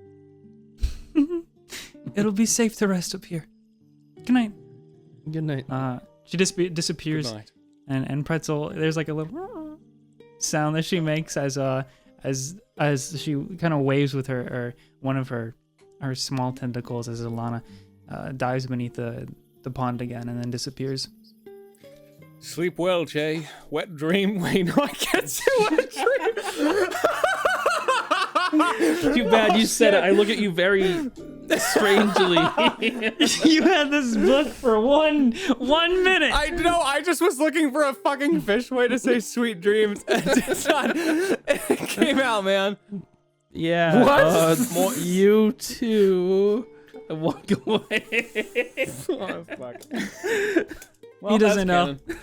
It'll be safe to rest up here. Good night. Good night. She disappears, Good night. and Pretzel. There's like a little sound that she makes as she kind of waves with her or one of her small tentacles as Alana dives beneath the pond again and then disappears. Sleep well, Jay. Wet dream. Wait, no, I can't say wet dream. Too bad you said it. I look at you very strangely. You had this book for one minute. I know. I just was looking for a fucking fish way to say sweet dreams, and it came out, man. Yeah. What? You too. Walk away. Oh, fuck. Well, He doesn't that's know. canon.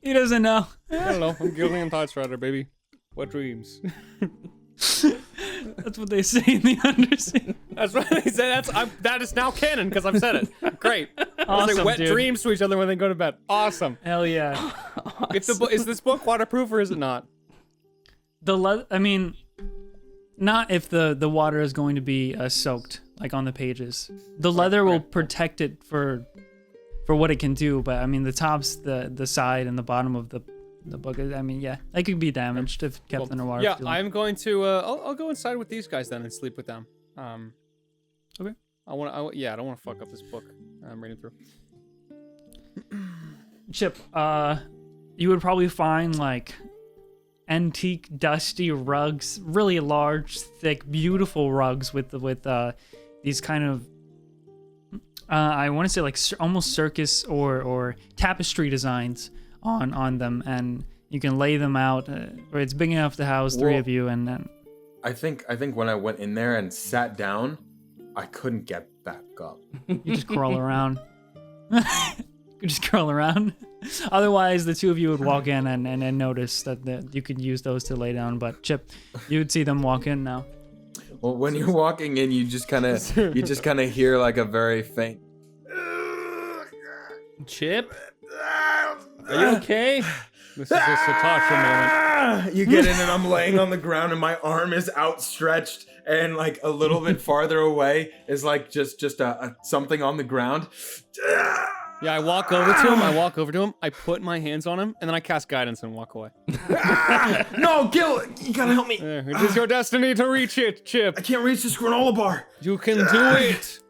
He doesn't know. I don't know. I'm Gillion Tidestrider, baby. Wet dreams. That's what they say in the Undersea. That's what they said. That is now canon because I've said it. Great. Awesome, They wet dude. dreams to each other when they go to bed. Awesome. Hell yeah. Is this book waterproof or is it not? I mean, not if the water is going to be soaked, like on the pages. The leather will protect it for what it can do, but I mean the tops, the side, and the bottom of the book. I mean, yeah, it could be damaged if kept underwater. Yeah, for too long. I'm going to. I'll go inside with these guys then and sleep with them. Okay. I don't want to fuck up this book I'm reading through. Chip, you would probably find like antique, dusty rugs, really large, thick, beautiful rugs with these kind of I want to say like almost circus or tapestry designs on them, and you can lay them out. Where it's big enough to house three of you, and then I think when I went in there and sat down, I couldn't get back up. you just crawl around. You just crawl around. Otherwise, the two of you would walk in and notice that you could use those to lay down. But Chip, you would see them walk in now. Well, when you're walking in, you just kind of hear like a very faint. Chip, are you okay? This is a Satasha moment. You get in and I'm laying on the ground and my arm is outstretched and like a little bit farther away is like just a something on the ground. Yeah, I walk over to him, I put my hands on him, and then I cast guidance and walk away. No, Gil, you gotta help me. It is your destiny to reach it, Chip. I can't reach this granola bar. You can do it.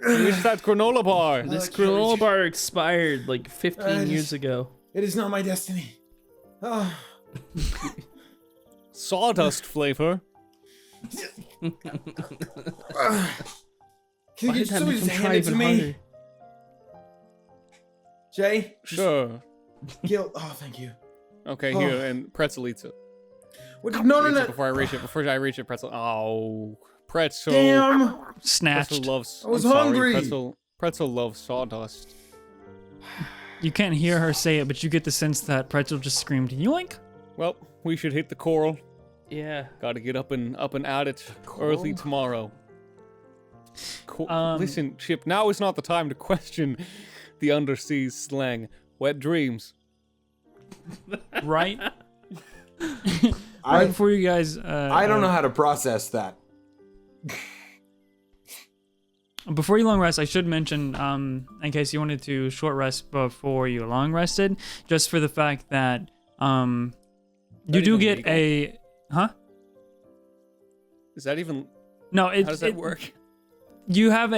Reach that granola bar. This granola bar expired like 15 years ago. It is not my destiny. Oh. Sawdust flavor. Can Why you did that somebody make just him hand try it to even me? harder? Jay? Sure. Gil, oh, thank you. Okay, here, and Pretzel eats it. What, no. Before I reach it, Pretzel. Oh, Pretzel. Damn. Snatched. Pretzel loves. I was I'm sorry, hungry. Pretzel loves sawdust. You can't hear her say it, but you get the sense that Pretzel just screamed, yoink! Well, we should hit the coral. Yeah. Gotta get up and at it early tomorrow. Listen, Chip, now is not the time to question the undersea slang. Wet dreams. Right? Right before you guys... I don't know how to process that. Before you long rest, I should mention, in case you wanted to short rest before you long rested, just for the fact that you do get a... Huh? Is that even... No, How does that work? You have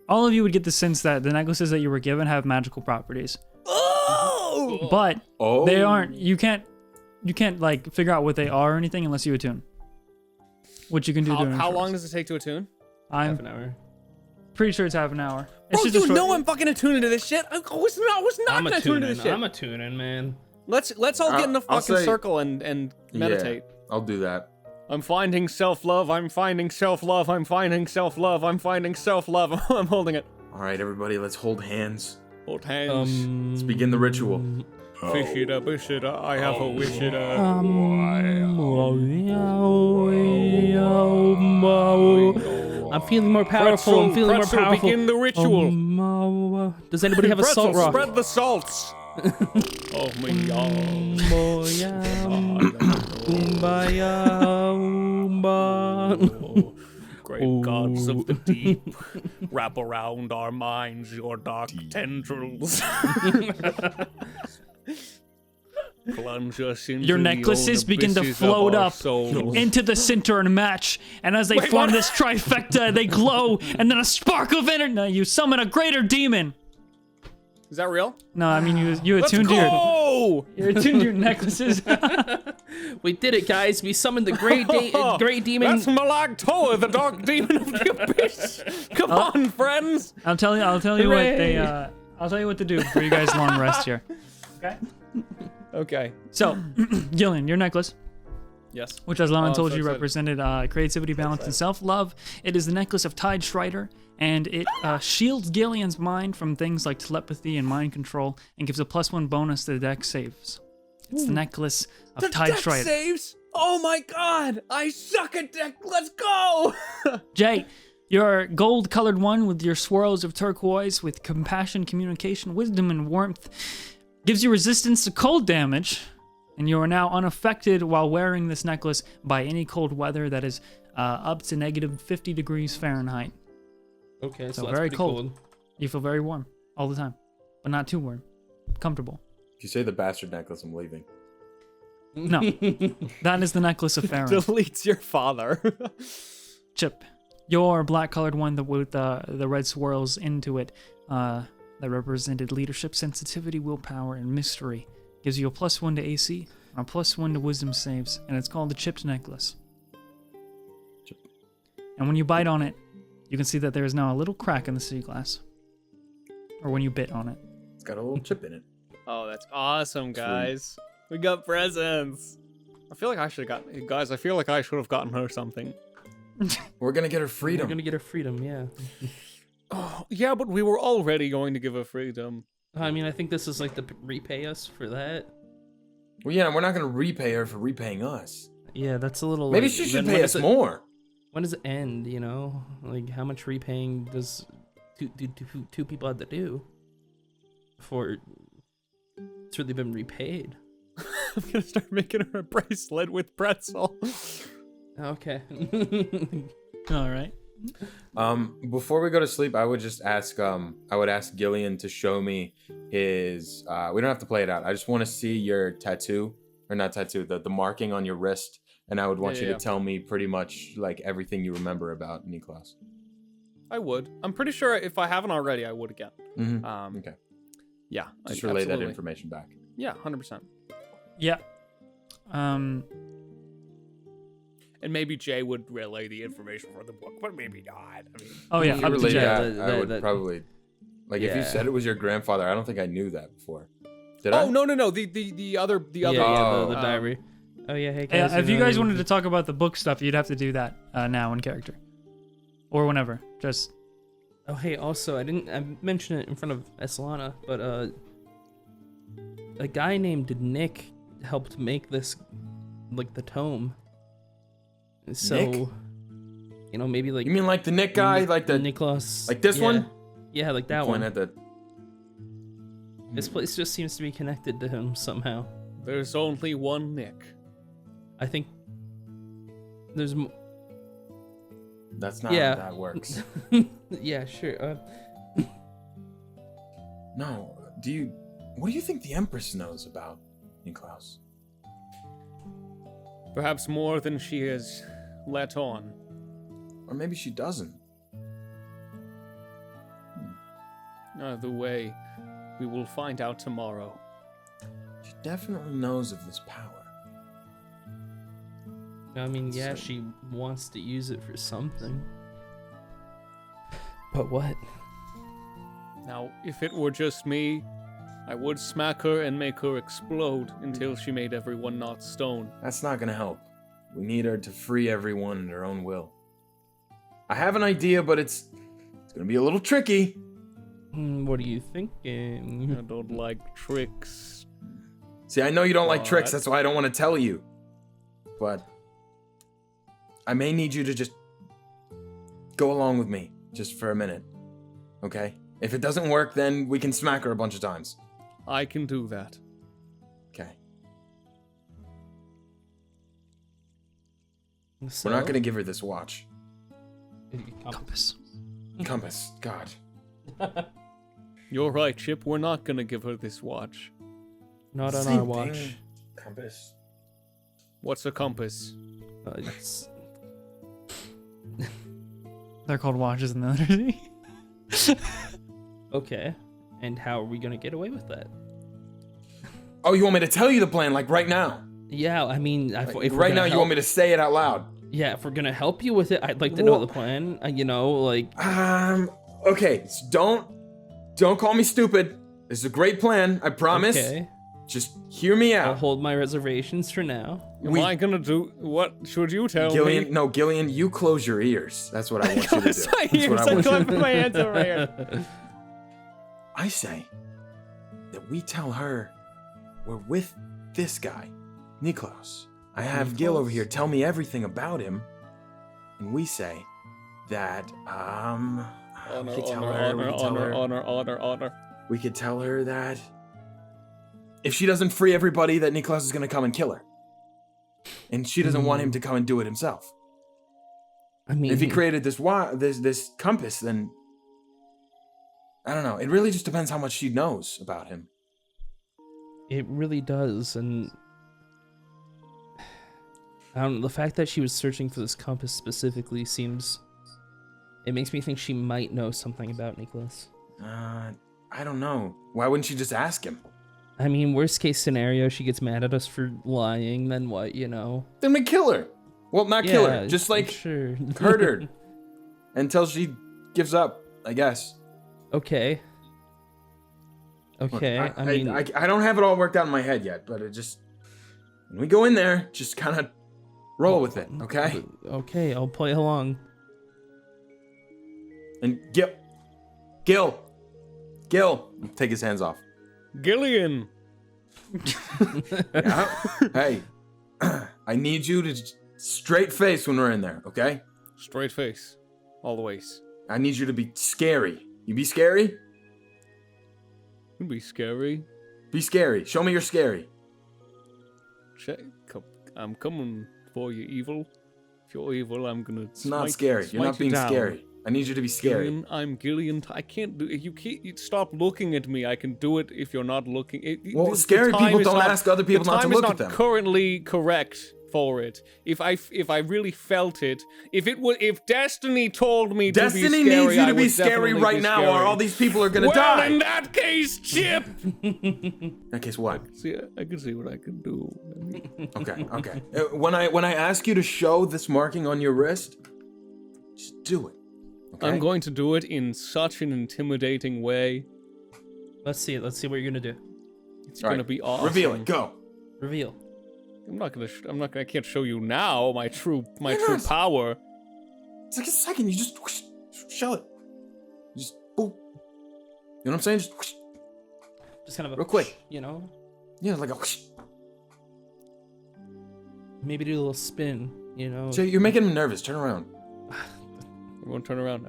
all of you would get the sense that the necklaces that you were given have magical properties. Oh! But they aren't, you can't like figure out what they are or anything unless you attune. Which you can do during How short long rest. does it take to attune? I'm Half an hour. pretty sure it's half an hour. Bro, It's just a you short- know I'm fucking attuned to this shit. I was not I'm gonna attune to this shit. I'm a tuning, man. Let's all get in a I'll fucking say- circle and meditate. Yeah, I'll do that. I'm finding self-love, I'm finding self-love, I'm finding self-love, I'm finding self-love. I'm holding it. All right, everybody, let's hold hands. Hold hands. Let's begin the ritual. Fishita, bishita, I have a wishita. I'm feeling more powerful. I'm feeling more Pretzel, powerful. begin the ritual. Does anybody have a Pretzel, salt rock? spread the salts. Oh my god. Great gods of the deep, wrap around our minds your dark tendrils. Plunge us into Your the necklaces old begin to abysses of float our up souls. into the center and match, and as they form this trifecta, they glow, and then a spark of energy. No, you summon a greater demon. Is that real? No, I mean you Let's attuned to go! you're attuned to your necklaces. We did it, guys. We summoned the great demon. That's Malag Toa, the dark demon of the abyss. Come on, friends. I'll tell you what they Hooray. I'll tell you what to do for you guys long rest here. Okay. Okay. So, Gillion, your necklace, Yes. which as Lauren told so you excited. represented creativity, balance, and self-love. It is the necklace of Tidestrider, and it shields Gillion's mind from things like telepathy and mind control, and gives a +1 bonus to the deck saves. It's the necklace of The deck Tidestrider. saves. Oh my god! I suck at deck. Let's go. Jay, your gold-colored one with your swirls of turquoise with compassion, communication, wisdom, and warmth gives you resistance to cold damage, and you are now unaffected while wearing this necklace by any cold weather that is up to -50 degrees Fahrenheit. Okay, So so that's very pretty cold. cool. You feel very warm all the time, but not too warm. Comfortable. If you say the bastard necklace, I'm leaving. No, that is the necklace of Ferin. Deletes your father. Chip, your black-colored one with the red swirls into it that represented leadership, sensitivity, willpower, and mystery gives you a +1 to AC and a +1 to wisdom saves, and it's called the Chipped Necklace. Chip. And when you bite on it, you can see that there is now a little crack in the sea glass. Or when you bit on it. It's got a little chip in it. Oh, that's awesome, guys. We got presents. I feel like I should have gotten... Guys, I feel like I should have gotten her something. We're gonna get her We're freedom. gonna get her freedom, yeah. Oh, yeah, but we were already going to give her freedom. I mean, I think this is like to repay us for that. Well, yeah, we're not gonna repay her for repaying us. Yeah, that's a little. Maybe like, she should then pay us more. When does it end? You know, like how much repaying does two people have to do before it's really been repaid? I'm gonna start making her a bracelet with pretzel. Okay. All right. Before we go to sleep, I would just ask Gillion to show me his we don't have to play it out. I just want to see your tattoo, or not tattoo, the marking on your wrist, and I would want you to tell me pretty much like everything you remember about Niklas. I would. I'm pretty sure if I haven't already, I would again. Mm-hmm. Okay. Yeah. Just relay that information back. Yeah, 100%. Yeah. And maybe Jay would relay the information for the book, but maybe not. I mean, Oh yeah. You Up to relay Jay. that, I would that- probably like if you Yeah. said it was your grandfather. I don't think I knew that before. Did oh I? no. The other. the diary. Oh yeah, hey guys. Yeah, if you guys wanted to talk about the book stuff, you'd have to do that now in character, or whenever. Just Oh hey, also I mentioned it in front of Eslana, but a guy named Nick helped make this, like the tome. So, Nick? you know, maybe like You mean like the Nick guy, like the Niklas, like this yeah. one? Yeah, like that Point one. at the. This place just seems to be connected to him somehow. There's only one Nick. I think there's. That's not Yeah. how that works. Yeah, sure. No. What do you think the Empress knows about Niklas? Perhaps more than she has let on. Or maybe she doesn't. Either way, we will find out tomorrow. She definitely knows of this power. I mean, yeah, So- she wants to use it for something. But what? Now, if it were just me, I would smack her and make her explode until she made everyone not stone. That's not gonna help. We need her to free everyone in her own will. I have an idea, but it's gonna be a little tricky. What are you thinking? I don't like tricks. See, I know you don't like tricks, What? that's why I don't want to tell you. But I may need you to just go along with me, just for a minute. Okay? If it doesn't work, then we can smack her a bunch of times. I can do that. Okay. So, We're not gonna give her this watch. compass. Compass. God. You're right, Chip. We're not gonna give her this watch. Not on Same our watch. thing. Compass. What's a compass? It's, They're called watches in the literacy. okay. And how are we gonna get away with that? Oh, you want me to tell you the plan, like right now? Yeah, I mean, Like, if we're right gonna now, you want me to say it out loud? Yeah, if we're gonna help you with it, I'd like to know Well- the plan. You know, like Okay, so don't call me stupid. This is a great plan, I promise. okay, Just hear me I'll out. hold my reservations for now. Am I gonna do what? Should you tell Gillian, me? no, Gillian, you close your ears. That's what I want you to do. Close my That's what ears, I I want you can't put my hands over my ear. I say that we tell her we're with this guy, Niklas. I have Gil over here tell me everything about him, and we say that we could Honor. we could tell her that if she doesn't free everybody, that Niklas is gonna come and kill her, and she doesn't want him to come and do it himself. I mean, If he created this compass, then I don't know. It really just depends how much she knows about him. it really does, and I don't know, the fact that she was searching for this compass specifically it makes me think she might know something about Nicholas. I don't know. Why wouldn't she just ask him? I mean, worst case scenario, she gets mad at us for lying, then what, you know? Then we kill her. Well, not kill her. Yeah, Just like sure. hurt her until she gives up, I guess. Okay. Look, Okay, I mean, I don't have it all worked out in my head yet, but it just when we go in there, just kind of roll with it, okay? Okay, I'll play along. And Gil, take his hands off. Gillion. Yeah. Hey, I need you to straight face when we're in there, okay? Straight face. Always. I need you to be scary. You be scary? It'd be scary. Be scary. Show me you're scary. I'm coming for you, evil. If you're evil, I'm gonna. It's not scary. You're not being scary. I need you to be scary. Gillion, I'm Gillion. I can't do it. You can't. You stop looking at me. I can do it if you're not looking. Well, scary people don't ask other people not to look at them. The time is not currently correct for it. If I really felt it, if Destiny told me to be scary, Destiny needs you to be scary right now, or all these people are gonna well, die. in that case, Chip. In that case, what? See, I can see what I can do. Okay. When I ask you to show this marking on your wrist, just do it. Okay? I'm going to do it in such an intimidating way. Let's see it. Let's see what you're gonna do. It's gonna be awesome. Reveal it. Go. Reveal. I can't show you now my true power. It's like a second. You just whoosh, show it. Just boop. You know what I'm saying? Just whoosh. Just kind of a real quick. You know. Yeah, like a whoosh. Maybe do a little spin. You know. Jay, you're making him nervous. Turn around. Everyone turn around.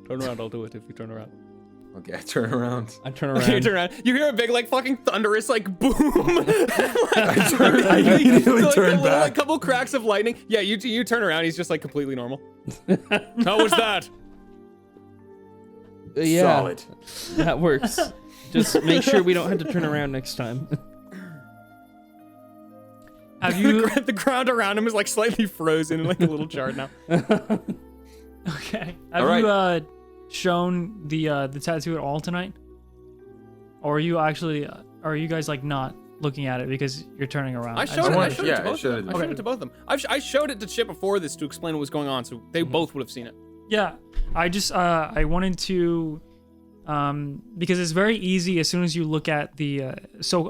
Turn around. I'll do it if you turn around. Okay, I turn around. I turn around. Okay, you turn around. You hear a big, like, fucking thunderous, like, boom. I immediately turn back. Like, couple cracks of lightning. Yeah, you turn around. He's just, like, completely normal. How was that? Yeah, solid. That works. Just make sure we don't have to turn around next time. Have you... the ground around him is, like, slightly frozen in, like, a little chart now. Okay. Have you shown the tattoo at all tonight? Or are you actually are you guys like not looking at it because you're turning around? I showed it to both of them. I showed it to Chip before this to explain what was going on, so they both would have seen it. Yeah. I just I wanted to because it's very easy as soon as you look at the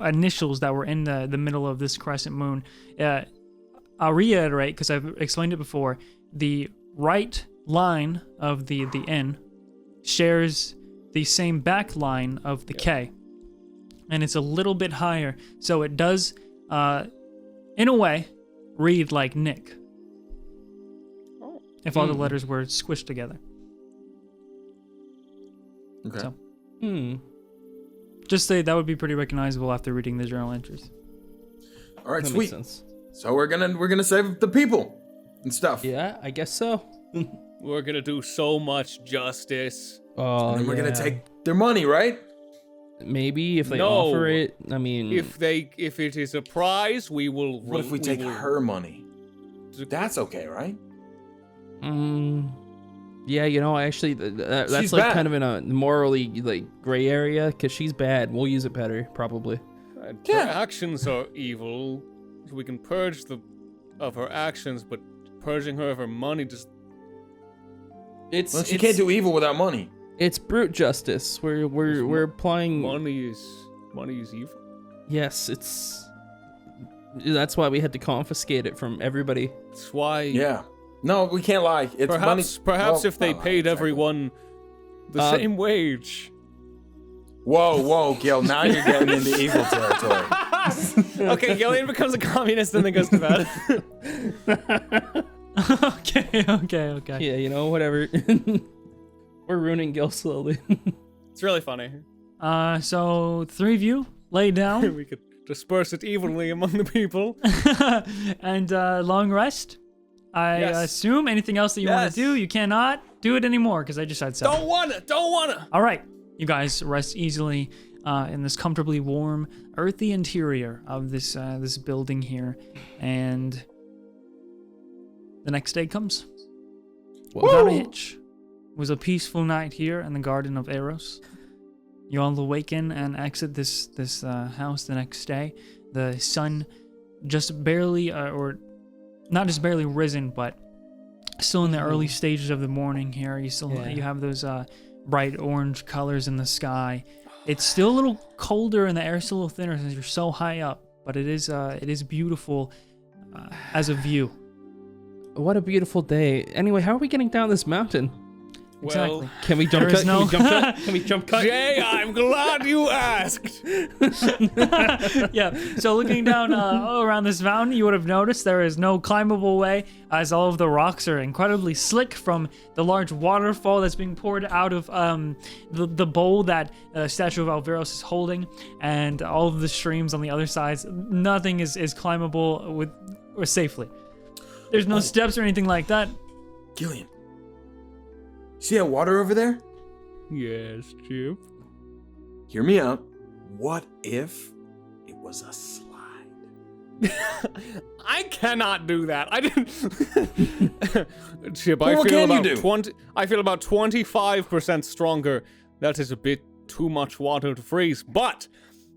initials that were in the middle of this crescent moon. I'll reiterate because I've explained it before. The right line of the N shares the same back line of the K, and it's a little bit higher, so it does in a way read like Nick if all the letters were squished together. Okay. So, just say that would be pretty recognizable after reading the journal entries. All right, That sweet. makes sense. So we're gonna save the people and stuff. Yeah, I guess so. We're gonna do so much justice. Oh, And we're gonna take their money, right? Maybe if they No. offer it. I mean, If it is a prize, we will. What if we take her money? That's okay, right? yeah, you know, actually, that's She's like bad. kind of in a morally like gray area because she's bad. We'll use it better, probably. Her actions are evil. We can purge of her actions, but purging her of her money just. Well, she can't do evil without money. It's brute justice. We're applying. Money is evil. Yes, that's why we had to confiscate it from everybody. That's why. Yeah. No, we can't lie. It's money. Perhaps Well, if they not paid exactly. everyone the same wage. Whoa, Gil. Now you're getting into evil territory. Okay, Gillion becomes a communist and then goes to bed. Okay. Yeah, you know, whatever. We're ruining Gil slowly. It's really funny. So three of you lay down We could disperse it evenly among the people. and long rest. I Yes. assume anything else that you want Yes. to do, you cannot do it anymore because I just had seven. Don't wanna. All right, you guys rest easily in this comfortably warm, earthy interior of this this building here, and the next day comes without a hitch. It was a peaceful night here in the Garden of Eros. You all awaken and exit this house the next day. The sun just barely, or not just barely risen, but still in the early stages of the morning here. You have those bright orange colors in the sky. It's still a little colder and the air's still a little thinner since you're so high up, but it is beautiful as a view. What a beautiful day. Anyway, how are we getting down this mountain? Exactly. Can we jump There cut? is no- Can we jump cut? Can we jump cut? Jay, I'm glad you asked. Yeah, so looking down around this mountain, you would have noticed there is no climbable way, as all of the rocks are incredibly slick from the large waterfall that's being poured out of the bowl that statue of Alveros is holding, and all of the streams on the other sides. Nothing is climbable with or safely. There's no steps or anything like that. Gillion, see that water over there? Yes, Chip. Hear me out. What if it was a slide? I cannot do that. I didn't. Chip, Well, I what feel can you about do? 20. I feel about 25% stronger. That is a bit too much water to freeze. But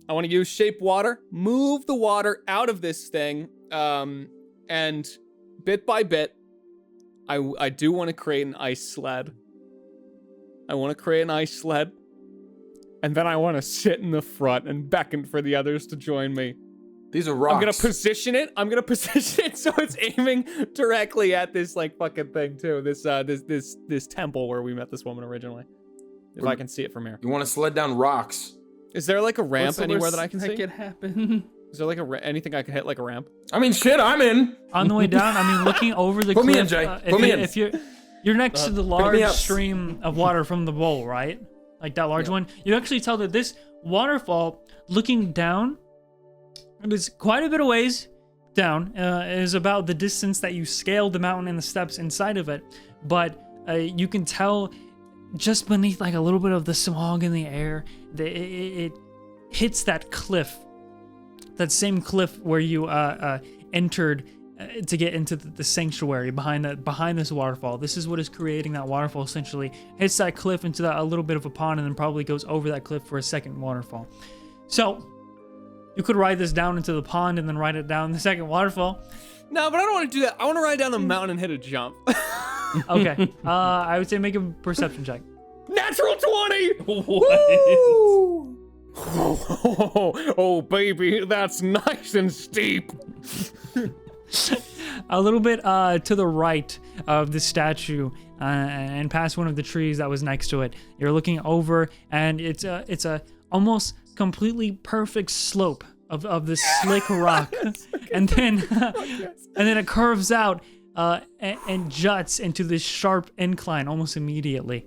I want to use shape water, move the water out of this thing, and bit by bit, I do want to create an ice sled. I want to create an ice sled. And then I want to sit in the front and beckon for the others to join me. These are rocks. I'm gonna position it so it's aiming directly at this like fucking thing too. This temple where we met this woman originally. If I can see it from here. You want to sled down rocks? Is there like a ramp What's the anywhere worst that I can that see? could happen? Is there like anything I could hit like a ramp? I mean, shit, I'm in. On the way down, I mean, looking over the Put me cliff. in, Jay. If Put me you- in. If you're next to the me large up. stream of water from the bowl, right? Like that large one. You actually tell that this waterfall, looking down, it is quite a bit of ways down. Is about the distance that you scaled the mountain and the steps inside of it. But you can tell just beneath like a little bit of the smog in the air, it hits that cliff. That same cliff where you entered to get into the sanctuary behind this waterfall. This is what is creating that waterfall. Essentially hits that cliff into a little bit of a pond, and then probably goes over that cliff for a second waterfall. So you could ride this down into the pond and then ride it down the second waterfall. No, but I don't want to do that. I want to ride down the mountain and hit a jump. Okay. I would say make a perception check. Natural 20! What? Woo! Oh, baby, that's nice and steep. A little bit to the right of the statue and past one of the trees that was next to it. You're looking over, and it's a almost completely perfect slope of this slick rock, and then it curves out and juts into this sharp incline almost immediately.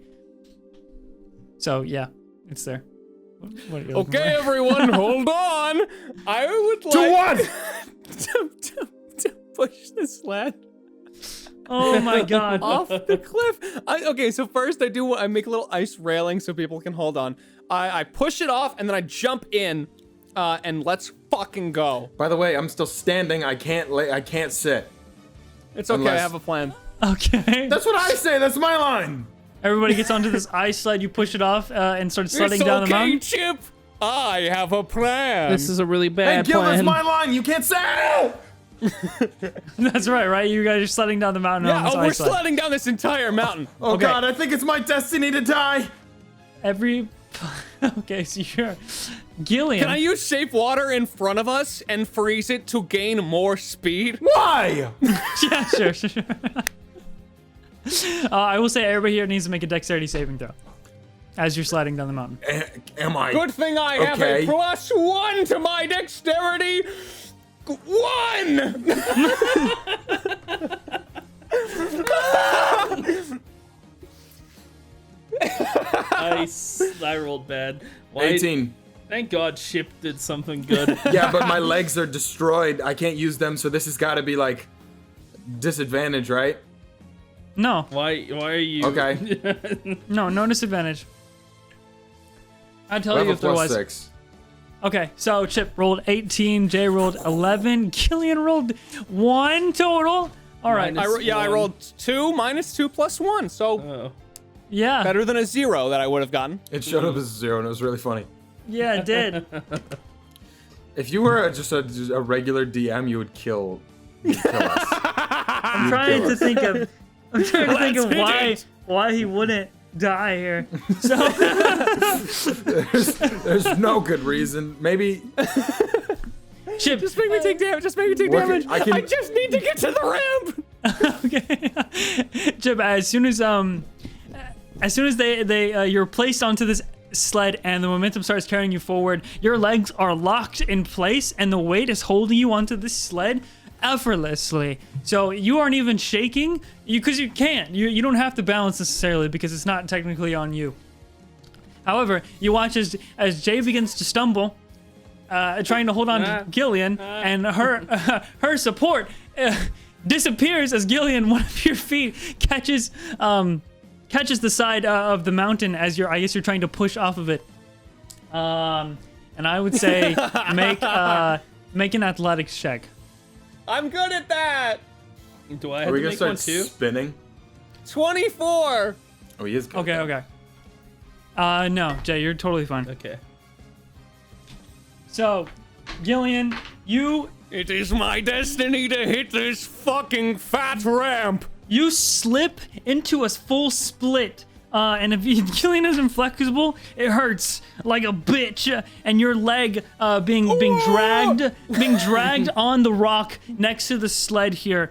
So yeah, it's there. What are you looking Okay, for? everyone, hold on. I would To like what? to push the sled Oh my god. off the cliff. Okay, so first I make a little ice railing so people can hold on. I push it off and then I jump in, and let's fucking go. By the way, I'm still standing. I can't sit. It's okay. I Unless- have a plan. Okay. That's what I say. That's my line. Everybody gets onto this ice sled. You push it off and start sledding It's down okay, the mountain. Chip. I have a plan. This is a really Hey, bad Gil, that's plan. my line. You can't say. That's right? You guys are sledding down the mountain on yeah. this Oh, we're ice sled. sledding down this entire mountain. Oh Okay. God, I think it's my destiny to die. Okay, so you're Gillion. Can I use shape water in front of us and freeze it to gain more speed? Why? Yeah, sure. I will say everybody here needs to make a dexterity saving throw as you're sliding down the mountain. Am I? Good thing I have a Okay. +1 to my dexterity. 1! I rolled bad. Why- 18. Thank God Chip did something good. Yeah, but my legs are destroyed. I can't use them, so this has got to be like disadvantage, right? No, Why are you? Okay. no disadvantage. I'd tell I have you a if there was. +6. Okay, so Chip rolled 18, Jay rolled 11, Gillion rolled 1 total. All right, Minus- I One. rolled 2 minus 2 plus 1, so Oh. yeah, better than a 0 that I would have gotten. It showed up as 0, and it was really funny. yeah, it did. If you were just a regular DM, you'd kill us. I'm trying to think of Let's hit why he wouldn't die here. So There's no good reason. Maybe Chip, Just make me take damage. Just make me take What damage. can- I I can- just need to get to the ramp. okay. Chip, as soon as as soon as you're placed onto this sled and the momentum starts carrying you forward, your legs are locked in place and the weight is holding you onto this sled effortlessly. So you aren't even shaking, because you can't. You don't have to balance necessarily because it's not technically on you. However, you watch as Jay begins to stumble, trying to hold on to Gillion, and her support disappears as Gillion, one of your feet, catches the side of the mountain as I guess you're trying to push off of it. And I would say make an athletics check. I'm good at that. Do I Are have we to gonna make start one too? spinning? 24. Oh, he is good. Okay. No, Jay, you're totally fine. Okay. So, Gillion, It is my destiny to hit this fucking fat ramp. you slip into a full split. And if Gillion isn't flexible, it hurts like a bitch. And your leg being dragged on the rock next to the sled here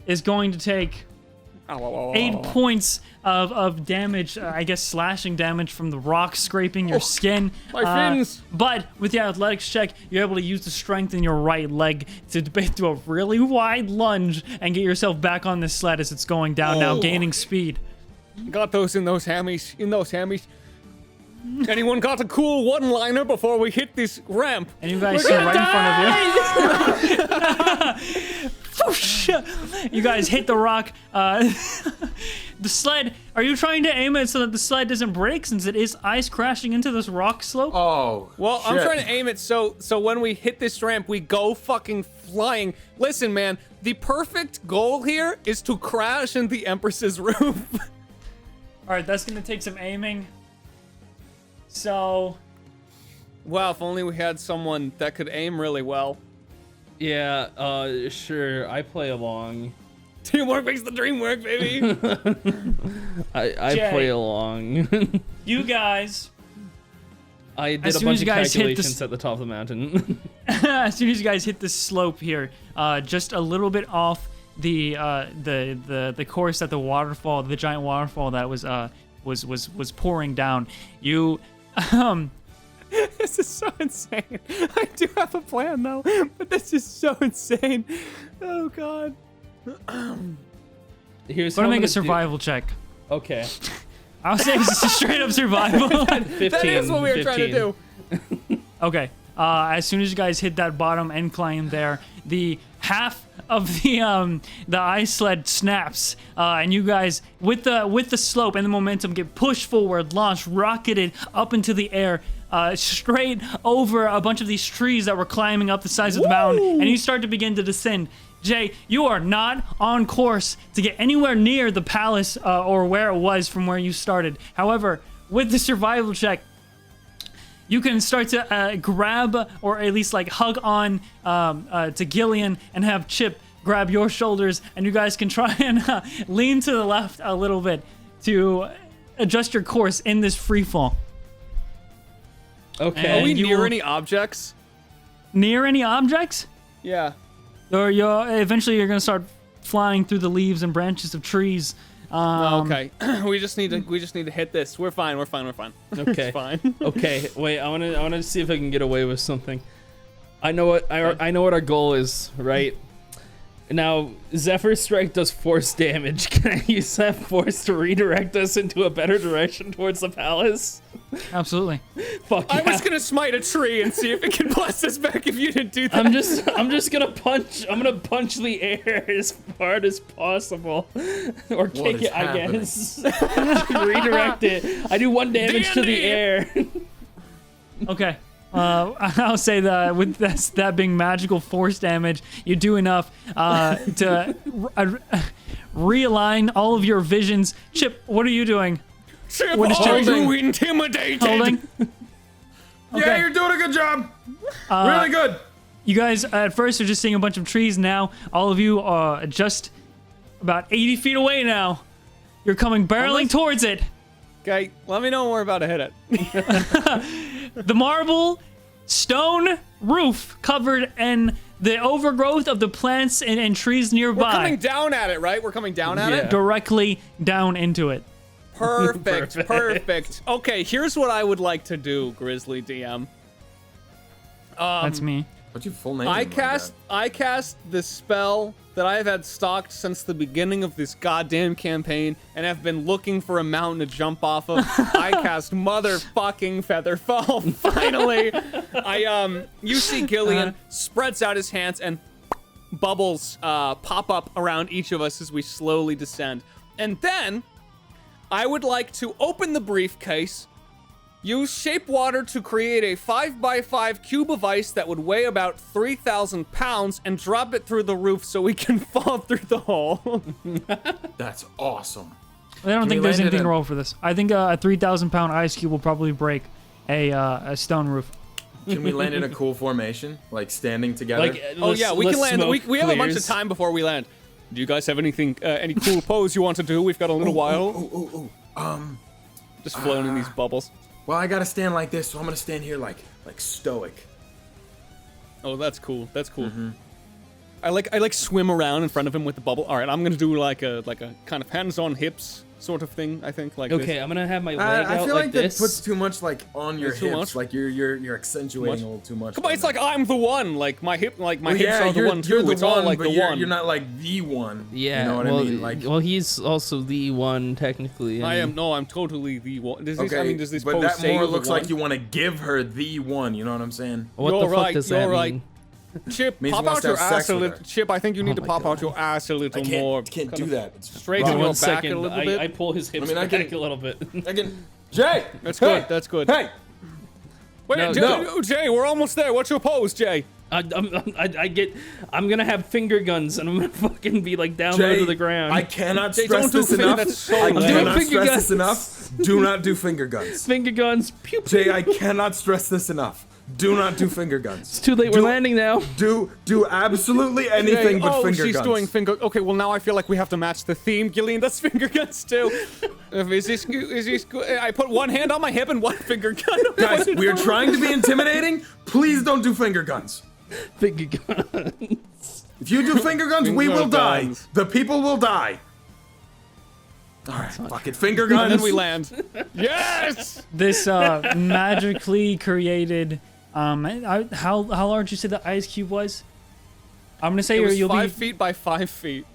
is going to take 8 points of damage, I guess slashing damage from the rock scraping your skin. My fins. But with the athletics check, you're able to use the strength in your right leg to do a really wide lunge and get yourself back on this sled as it's going down now, gaining speed. Got those in those hammies. Anyone got a cool one-liner before we hit this ramp? And you guys see right in front of you. Whoosh! You guys hit the rock. The sled, are you trying to aim it so that the sled doesn't break since it is ice crashing into this rock slope? Oh, Well, I'm shit. trying to aim it so when we hit this ramp, we go fucking flying. Listen, man, the perfect goal here is to crash in the Empress's roof. All right, that's going to take some aiming. So, Wow, if only we had someone that could aim really well. Yeah, sure. I play along. Teamwork makes the dream work, baby. I Jay. play along. you guys, I did As a soon bunch as of you guys hit calculations this- at the top of the mountain. as soon as you guys hit this slope here, just a little bit off the course that the giant waterfall that was pouring down, you This is so insane. I do have a plan though, but this is so insane. Oh god. Here's want to how I'm make a gonna survival check. Okay. I'll say it's just straight up survival. 15, That is what we were trying to 15. do. Okay. As soon as you guys hit that bottom incline there, the half of the ice sled snaps, and you guys with the slope and the momentum get pushed forward, launched, rocketed up into the air, straight over a bunch of these trees that were climbing up the sides of the mountain, and you start to begin to descend. Jay, you are not on course to get anywhere near the palace or where it was from where you started. However, with the survival check, you can start to grab or at least like hug on to Gillion and have Chip grab your shoulders, and you guys can try and lean to the left a little bit to adjust your course in this free fall. Okay. And Are we you near will- any objects? Near any objects? Yeah. Or eventually you're gonna start flying through the leaves and branches of trees. Okay. we just need to hit this. We're fine. Okay. It's fine. Okay. Wait. I wanna see if I can get away with something. I know what our goal is, right? Now, Zephyr Strike does force damage. Can I use that force to redirect us into a better direction towards the palace? Absolutely. Fuck yeah. I was gonna smite a tree and see if it can blast us back if you didn't do that. I'm just gonna punch. I'm gonna punch the air as hard as possible, or kick is it. I happening? guess. Redirect it. I do 1 damage to the D&D. air. Okay. I'll say that with that being magical force damage, you do enough to realign all of your visions. Chip, what are you doing? Chip, What is are Chip you intimidated? Holding? Yeah, you're doing a good job. Really good. You guys at first are just seeing a bunch of trees. Now all of you are just about 80 feet away now. You're coming barreling towards it. Okay, let me know when we're about to hit it. The marble stone roof covered in the overgrowth of the plants and trees We're nearby. coming down at it, right? We're coming down at Yeah. it? Directly down into it. Perfect. Okay, here's what I would like to do, Grizzly DM. That's me. What's your full name? I cast the spell that I have had stocked since the beginning of this goddamn campaign and have been looking for a mountain to jump off of. I cast motherfucking Featherfall. Finally, you see Gillion spreads out his hands and bubbles pop up around each of us as we slowly descend. And then I would like to open the briefcase. Use shape water to create a 5x5 cube of ice that would weigh about 3,000 pounds and drop it through the roof so we can fall through the hole. That's awesome. I don't think there's anything to roll for this. I think a 3,000-pound ice cube will probably break a stone roof. Can we land in a cool formation, like standing together? Like, Oh yeah, we can land. We have a bunch of time before we land. Do you guys have anything, any cool pose you want to do? We've got a little while. Just floating in these bubbles. Well, I gotta stand like this, so I'm gonna stand here like stoic. Oh, that's cool. That's cool. I like swim around in front of him with the bubble. All right, I'm gonna do like a kind of hands on hips sort of thing. I think like Okay, this. I'm gonna have my leg I out feel like this. that puts too much like on your It's too hips. much? Like you're accentuating a little too much. Come on, it's like I'm the one. Like my hips are the you're, one too. you're the It's one, all like but the one. You're not like the one. Yeah, you know what well, I mean. Like, well, he's also the one technically. I am. No, I'm totally the one. Does this, okay, I mean, does this but pose that say more you're the looks like one? you want to give her the one. You know what I'm saying? What You're the fuck right, does you're that right. mean? Chip, Means he pop wants out to your have sex ass a with little. her. Chip, I think you need to my pop God. out your ass a little more. Can't Kind do of that. It's Straighten your One back second, a little bit. I pull his hips I mean, I back can- a little bit. I can. Jay, That's hey, good. That's good. Hey, Wait, No, no. Jay, we're almost there. What's your pose, Jay? I'm gonna have finger guns and I'm gonna fucking be like down low Jay, to the ground. I cannot Jay, stress don't do this finger- enough. that's so I lame. cannot Finger stress guns. this enough. Do not do finger guns. Finger guns. Pew, pew. Jay, I cannot stress this enough. Do not do finger guns. It's too late. We're landing now. Do absolutely anything but finger she's guns. doing finger. Okay, well now I feel like we have to match the theme, Gillian. That's finger guns too. Is this? I put one hand on my hip and one finger gun. Guys, we are trying to be intimidating. Please don't do finger guns. Finger guns. If you do finger guns, we Finger will die. guns. The people will die. All right, fuck it. Finger And guns. then we land. Yes. This magically created. How large you said the ice cube was? I'm gonna say It was you'll 5 be. feet by 5 feet.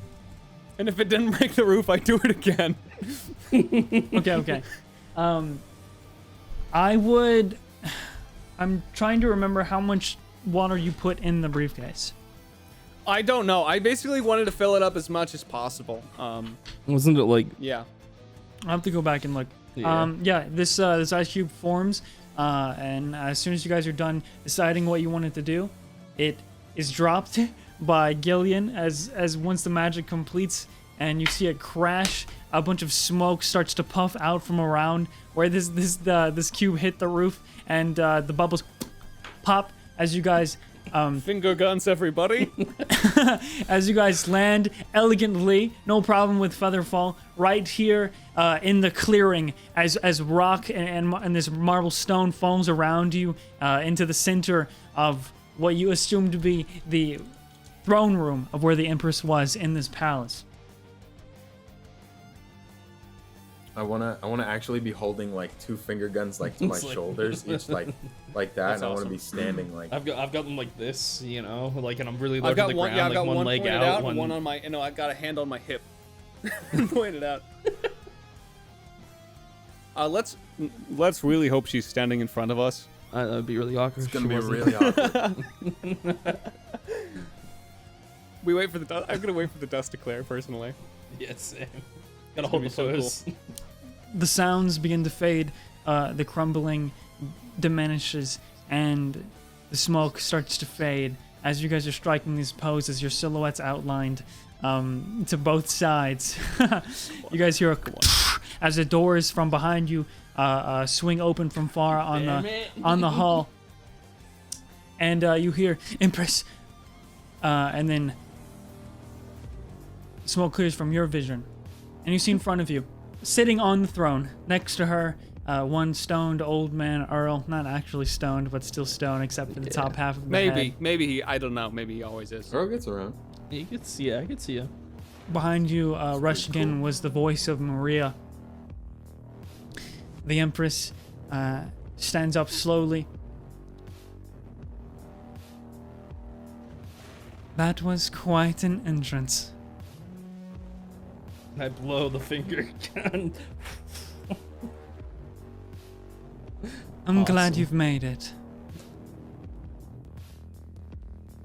And if it didn't break the roof, I'd do it again. Okay. I'm trying to remember how much water you put in the briefcase. I don't know. I basically wanted to fill it up as much as possible. Wasn't it like? Yeah. I'll have to go back and look. Yeah. This ice cube forms, and as soon as you guys are done deciding what you wanted to do, it is dropped by Gillion as once the magic completes, and you see it crash. A bunch of smoke starts to puff out from around where this cube hit the roof, and the bubbles pop as you guys. Finger guns, everybody. As you guys land elegantly, no problem with Featherfall, right here in the clearing, as rock and this marble stone foams around you into the center of what you assume to be the throne room of where the Empress was in this palace. I wanna actually be holding like 2 finger guns like to my It's like- shoulders, each like that, That's and I wanna awesome. be standing like. I've got them like this, you know, like, and I'm really low I've to got the one. ground, Yeah, I've like got one one leg pointed out, and one on my. You know, I've got a hand on my hip. Pointed out. Let's really hope she's standing in front of us. That would be really awkward. It's gonna if be she wasn't. really awkward. We wait for the dust. I'm gonna wait for the dust to clear personally. Yeah, same. Gotta hold be the so pose. The sounds begin to fade, the crumbling diminishes, and the smoke starts to fade as you guys are striking these poses, your silhouettes outlined to both sides. You guys hear as the doors from behind you swing open from far on the hall, and you hear Empress, and then smoke clears from your vision, and you see in front of you, sitting on the throne, next to her, one stoned old man Earl. Not actually stoned, but still stoned, except for the top half of the head. Maybe he. I don't know. Maybe he always is. Earl gets around. You could see, I could see you. Behind you, Rushkin was the voice of Maria. The Empress stands up slowly. That was quite an entrance. I blow the finger gun. I'm glad you've made it.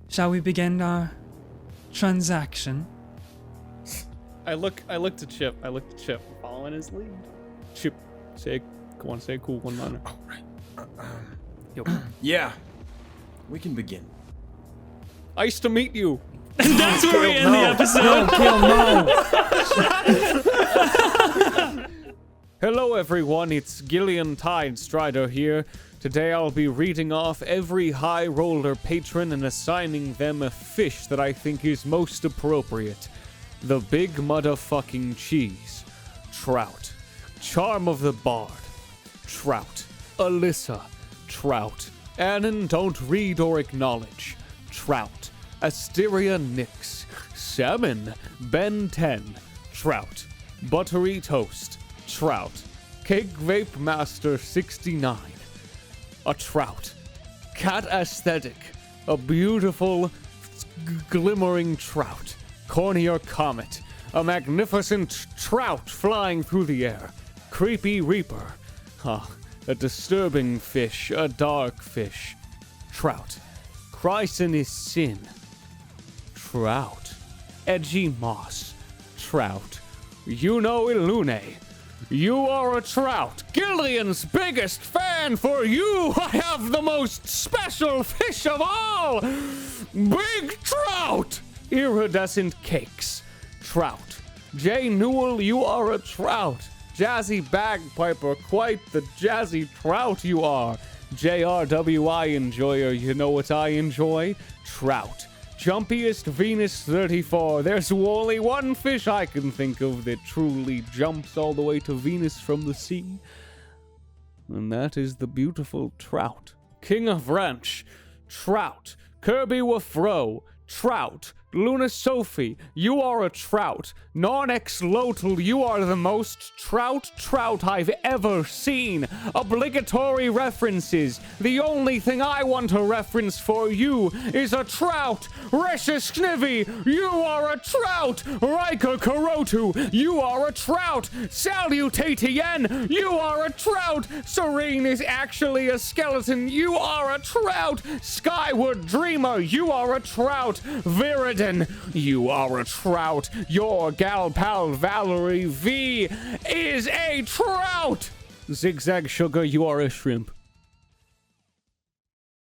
Shall we begin our transaction? I look to Chip. Following his lead. Chip, say a cool one-liner. Oh, right. Yeah, we can begin. Nice to meet you. And that's where we end the episode. Hello everyone, it's Gillion Tidestrider here. Today I'll be reading off every high roller patron and assigning them a fish that I think is most appropriate. The big motherfucking cheese. Trout. Charm of the Bard. Trout. Alyssa. Trout. Annan don't read or acknowledge. Trout. Asteria Nix. Salmon. Ben 10. Trout. Buttery Toast. Trout. Cake Vape Master 69. A trout. Cat Aesthetic. A beautiful, glimmering trout. Cornier Comet. A magnificent trout flying through the air. Creepy Reaper. A disturbing fish. A dark fish. Trout. Chrysin is sin. Trout. Edgy Moss. Trout. Ilune. You are a trout. Gillion's biggest fan. For you, I have the most special fish of all. Big trout. Iridescent cakes. Trout. Jay Newell, you are a trout. Jazzy bagpiper, quite the jazzy trout you are. JRWI enjoyer, you know what I enjoy? Trout. Jumpiest Venus 34. There's only one fish I can think of that truly jumps all the way to Venus from the sea. And that is the beautiful trout. King of Ranch. Trout. Kirby Wafro. Trout. Luna Sophie, you are a trout. Non-ex-Lotal, you are the most trout I've ever seen. Obligatory references. The only thing I want to reference for you is a trout. Resha Snivy, you are a trout. Riker Karotu, you are a trout. Salutatien, you are a trout. Serene is actually a skeleton, you are a trout. Skyward Dreamer, you are a trout. Viridin, you are a trout. Your gal pal Valerie V is a trout. Zigzag Sugar, you are a shrimp.